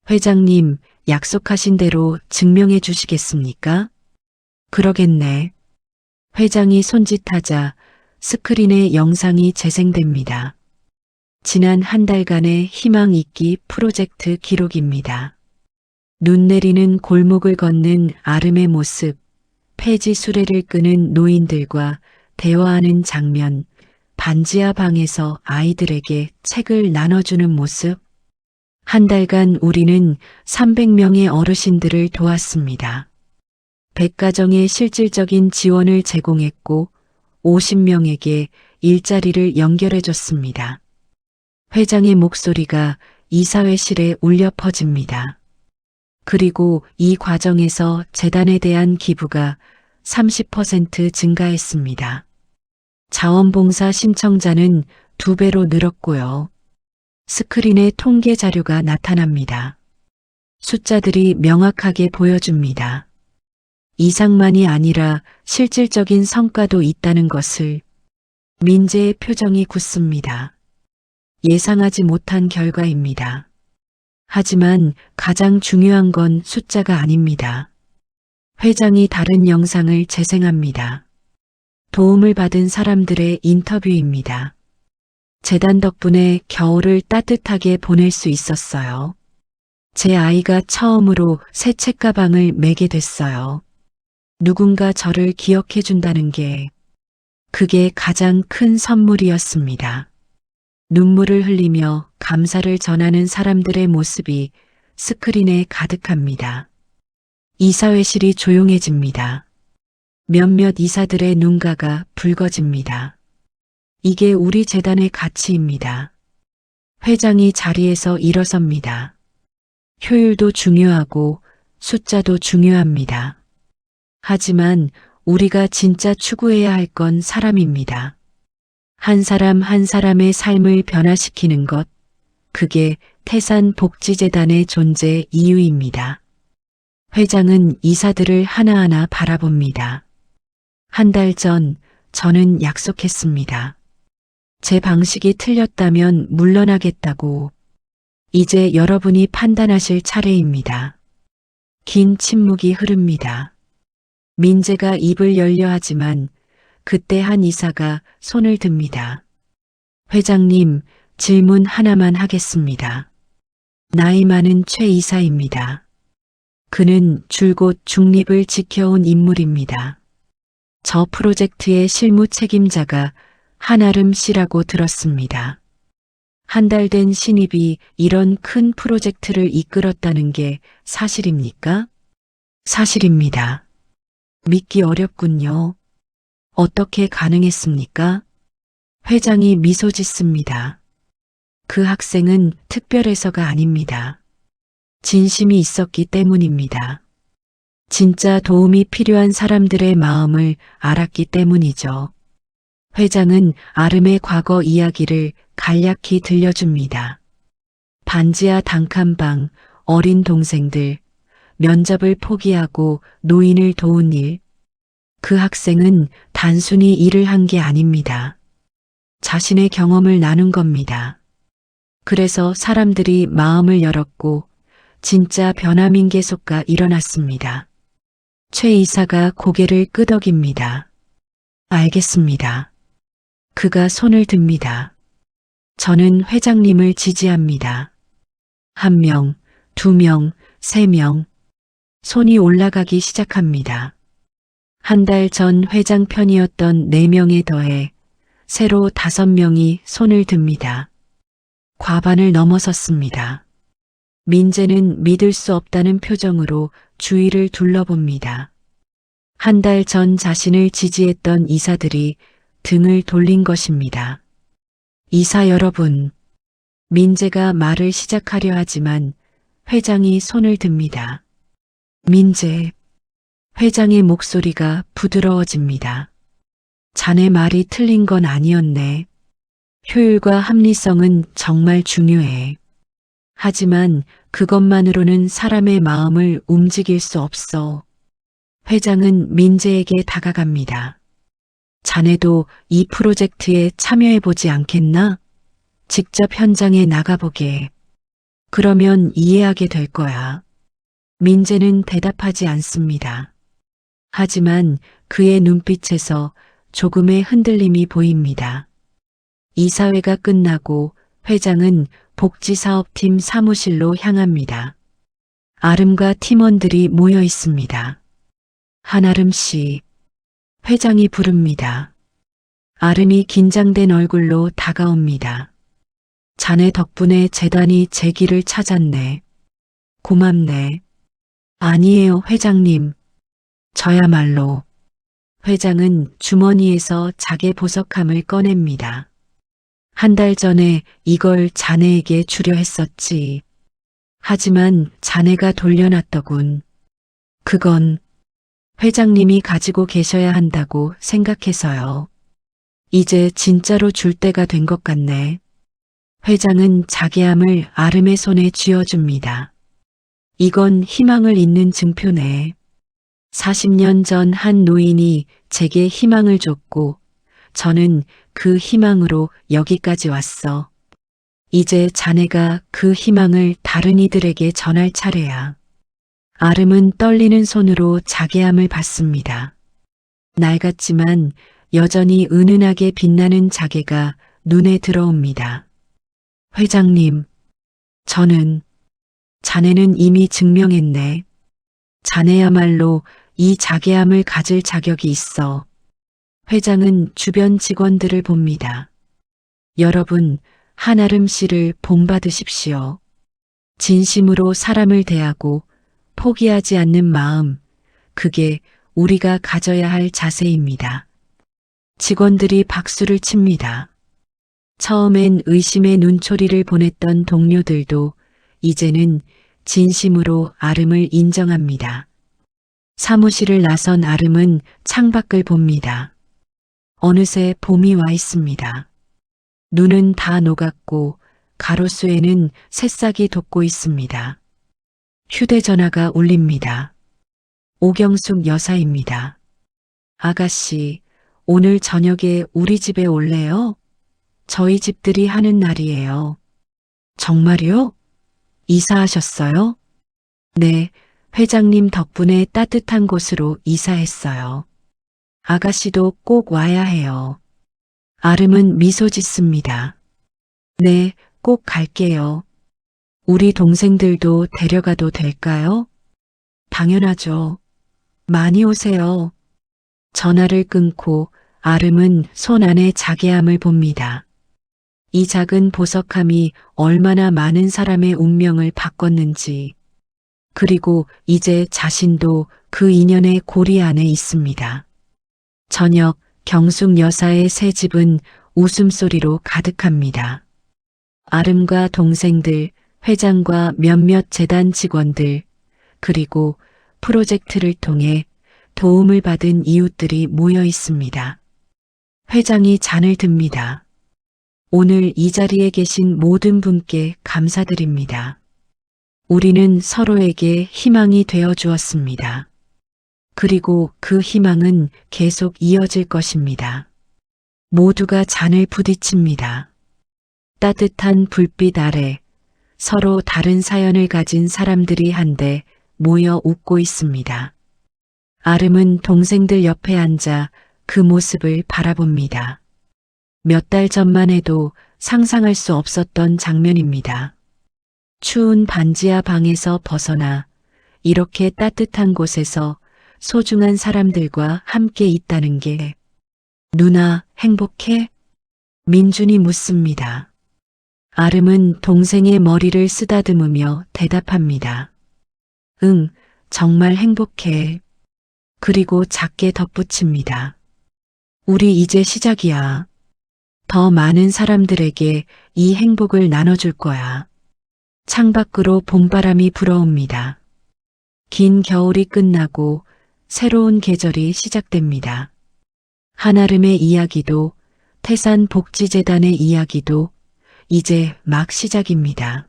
회장님, 약속하신 대로 증명해 주시겠습니까? 그러겠네. 회장이 손짓하자 스크린에 영상이 재생됩니다. 지난 한 달간의 희망 잊기 프로젝트 기록입니다. 눈 내리는 골목을 걷는 아름의 모습, 폐지 수레를 끄는 노인들과 대화하는 장면, 반지하 방에서 아이들에게 책을 나눠주는 모습. 한 달간 우리는 300명의 어르신들을 도왔습니다. 100가정의 실질적인 지원을 제공했고 50명에게 일자리를 연결해 줬습니다. 회장의 목소리가 이사회실에 울려 퍼집니다. 그리고 이 과정에서 재단에 대한 기부가 30% 증가했습니다. 자원봉사 신청자는 2배로 늘었고요. 스크린에 통계 자료가 나타납니다. 숫자들이 명확하게 보여줍니다. 이상만이 아니라 실질적인 성과도 있다는 것을. 민재의 표정이 굳습니다. 예상하지 못한 결과입니다. 하지만 가장 중요한 건 숫자가 아닙니다. 회장이 다른 영상을 재생합니다. 도움을 받은 사람들의 인터뷰입니다. 재단 덕분에 겨울을 따뜻하게 보낼 수 있었어요. 제 아이가 처음으로 새 책가방을 매게 됐어요. 누군가 저를 기억해 준다는 게, 그게 가장 큰 선물이었습니다. 눈물을 흘리며 감사를 전하는 사람들의 모습이 스크린에 가득합니다. 이사회실이 조용해집니다. 몇몇 이사들의 눈가가 붉어집니다. 이게 우리 재단의 가치입니다. 회장이 자리에서 일어섭니다. 효율도 중요하고 숫자도 중요합니다. 하지만 우리가 진짜 추구해야 할 건 사람입니다. 한 사람 한 사람의 삶을 변화시키는 것, 그게 태산복지재단의 존재 이유입니다. 회장은 이사들을 하나하나 바라봅니다. 한 달 전 저는 약속했습니다. 제 방식이 틀렸다면 물러나겠다고. 이제 여러분이 판단하실 차례입니다. 긴 침묵이 흐릅니다. 민재가 입을 열려 하지만 그때 한 이사가 손을 듭니다. 회장님, 질문 하나만 하겠습니다. 나이 많은 최 이사입니다. 그는 줄곧 중립을 지켜온 인물입니다. 저 프로젝트의 실무 책임자가 한아름 씨라고 들었습니다. 한 달 된 신입이 이런 큰 프로젝트를 이끌었다는 게 사실입니까? 사실입니다. 믿기 어렵군요. 어떻게 가능했습니까? 회장이 미소 짓습니다. 그 학생은 특별해서가 아닙니다. 진심이 있었기 때문입니다. 진짜 도움이 필요한 사람들의 마음을 알았기 때문이죠. 회장은 아름의 과거 이야기를 간략히 들려줍니다. 반지하 단칸방, 어린 동생들, 면접을 포기하고 노인을 도운 일. 그 학생은 단순히 일을 한 게 아닙니다. 자신의 경험을 나눈 겁니다. 그래서 사람들이 마음을 열었고 진짜 변화민계소가 일어났습니다. 최 이사가 고개를 끄덕입니다. 알겠습니다. 그가 손을 듭니다. 저는 회장님을 지지합니다. 1명, 2명, 3명. 손이 올라가기 시작합니다. 한 달 전 회장 편이었던 4명에 더해 새로 5명이 손을 듭니다. 과반을 넘어섰습니다. 민재는 믿을 수 없다는 표정으로 주위를 둘러봅니다. 한 달 전 자신을 지지했던 이사들이 등을 돌린 것입니다. 이사 여러분, 민재가 말을 시작하려 하지만 회장이 손을 듭니다. 민재, 회장의 목소리가 부드러워집니다. 자네 말이 틀린 건 아니었네. 효율과 합리성은 정말 중요해. 하지만 그것만으로는 사람의 마음을 움직일 수 없어. 회장은 민재에게 다가갑니다. 자네도 이 프로젝트에 참여해보지 않겠나? 직접 현장에 나가보게. 그러면 이해하게 될 거야. 민재는 대답하지 않습니다. 하지만 그의 눈빛에서 조금의 흔들림이 보입니다. 이사회가 끝나고 회장은 복지사업팀 사무실로 향합니다. 아름과 팀원들이 모여 있습니다. 한아름 씨, 회장이 부릅니다. 아름이 긴장된 얼굴로 다가옵니다. 자네 덕분에 재단이 제 길을 찾았네. 고맙네. 아니에요, 회장님. 저야말로. 회장은 주머니에서 자개 보석함을 꺼냅니다. 한 달 전에 이걸 자네에게 주려 했었지. 하지만 자네가 돌려놨더군. 그건 회장님이 가지고 계셔야 한다고 생각해서요. 이제 진짜로 줄 때가 된 것 같네. 회장은 자개함을 아름의 손에 쥐어줍니다. 이건 희망을 잇는 증표네. 40년 전 한 노인이 제게 희망을 줬고 저는 그 희망으로 여기까지 왔어. 이제 자네가 그 희망을 다른 이들에게 전할 차례야. 아름은 떨리는 손으로 자개함을 받습니다. 낡았지만 여전히 은은하게 빛나는 자개가 눈에 들어옵니다. 회장님, 자네는 이미 증명했네. 자네야말로 이 자개함을 가질 자격이 있어. 회장은 주변 직원들을 봅니다. 여러분, 한아름 씨를 본받으십시오. 진심으로 사람을 대하고 포기하지 않는 마음, 그게 우리가 가져야 할 자세입니다. 직원들이 박수를 칩니다. 처음엔 의심의 눈초리를 보냈던 동료들도 이제는 진심으로 아름을 인정합니다. 사무실을 나선 아름은 창밖을 봅니다. 어느새 봄이 와 있습니다. 눈은 다 녹았고 가로수에는 새싹이 돋고 있습니다. 휴대전화가 울립니다. 오경숙 여사입니다. 아가씨, 오늘 저녁에 우리 집에 올래요? 저희 집들이 하는 날이에요. 정말요? 이사하셨어요? 네, 회장님 덕분에 따뜻한 곳으로 이사했어요. 아가씨도 꼭 와야 해요. 아름은 미소 짓습니다. 네, 꼭 갈게요. 우리 동생들도 데려가도 될까요? 당연하죠. 많이 오세요. 전화를 끊고 아름은 손 안에 자개함을 봅니다. 이 작은 보석함이 얼마나 많은 사람의 운명을 바꿨는지, 그리고 이제 자신도 그 인연의 고리 안에 있습니다. 저녁 경숙 여사의 새 집은 웃음소리로 가득합니다. 아름과 동생들, 회장과 몇몇 재단 직원들, 그리고 프로젝트를 통해 도움을 받은 이웃들이 모여 있습니다. 회장이 잔을 듭니다. 오늘 이 자리에 계신 모든 분께 감사드립니다. 우리는 서로에게 희망이 되어 주었습니다. 그리고 그 희망은 계속 이어질 것입니다. 모두가 잔을 부딪힙니다. 따뜻한 불빛 아래 서로 다른 사연을 가진 사람들이 한데 모여 웃고 있습니다. 아름은 동생들 옆에 앉아 그 모습을 바라봅니다. 몇 달 전만 해도 상상할 수 없었던 장면입니다. 추운 반지하 방에서 벗어나 이렇게 따뜻한 곳에서 소중한 사람들과 함께 있다는 게 누나 행복해? 민준이 묻습니다. 아름은 동생의 머리를 쓰다듬으며 대답합니다. 응, 정말 행복해. 그리고 작게 덧붙입니다. 우리 이제 시작이야. 더 많은 사람들에게 이 행복을 나눠줄 거야. 창밖으로 봄바람이 불어옵니다. 긴 겨울이 끝나고 새로운 계절이 시작됩니다. 한아름의 이야기도 태산복지재단의 이야기도 이제 막 시작입니다.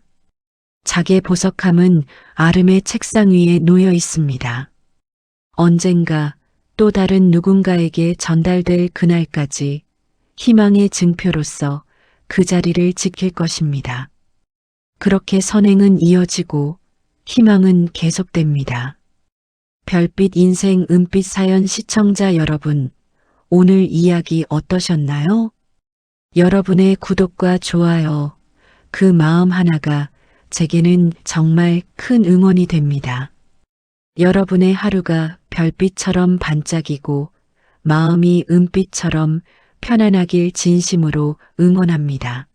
작의 보석함은 아름의 책상 위에 놓여 있습니다. 언젠가 또 다른 누군가에게 전달될 그날까지 희망의 증표로서 그 자리를 지킬 것입니다. 그렇게 선행은 이어지고 희망은 계속됩니다. 별빛 인생 은빛 사연 시청자 여러분, 오늘 이야기 어떠셨나요? 여러분의 구독과 좋아요, 그 마음 하나가 제게는 정말 큰 응원이 됩니다. 여러분의 하루가 별빛처럼 반짝이고 마음이 은빛처럼 편안하길 진심으로 응원합니다.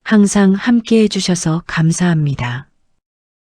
항상 함께 해주셔서 감사합니다.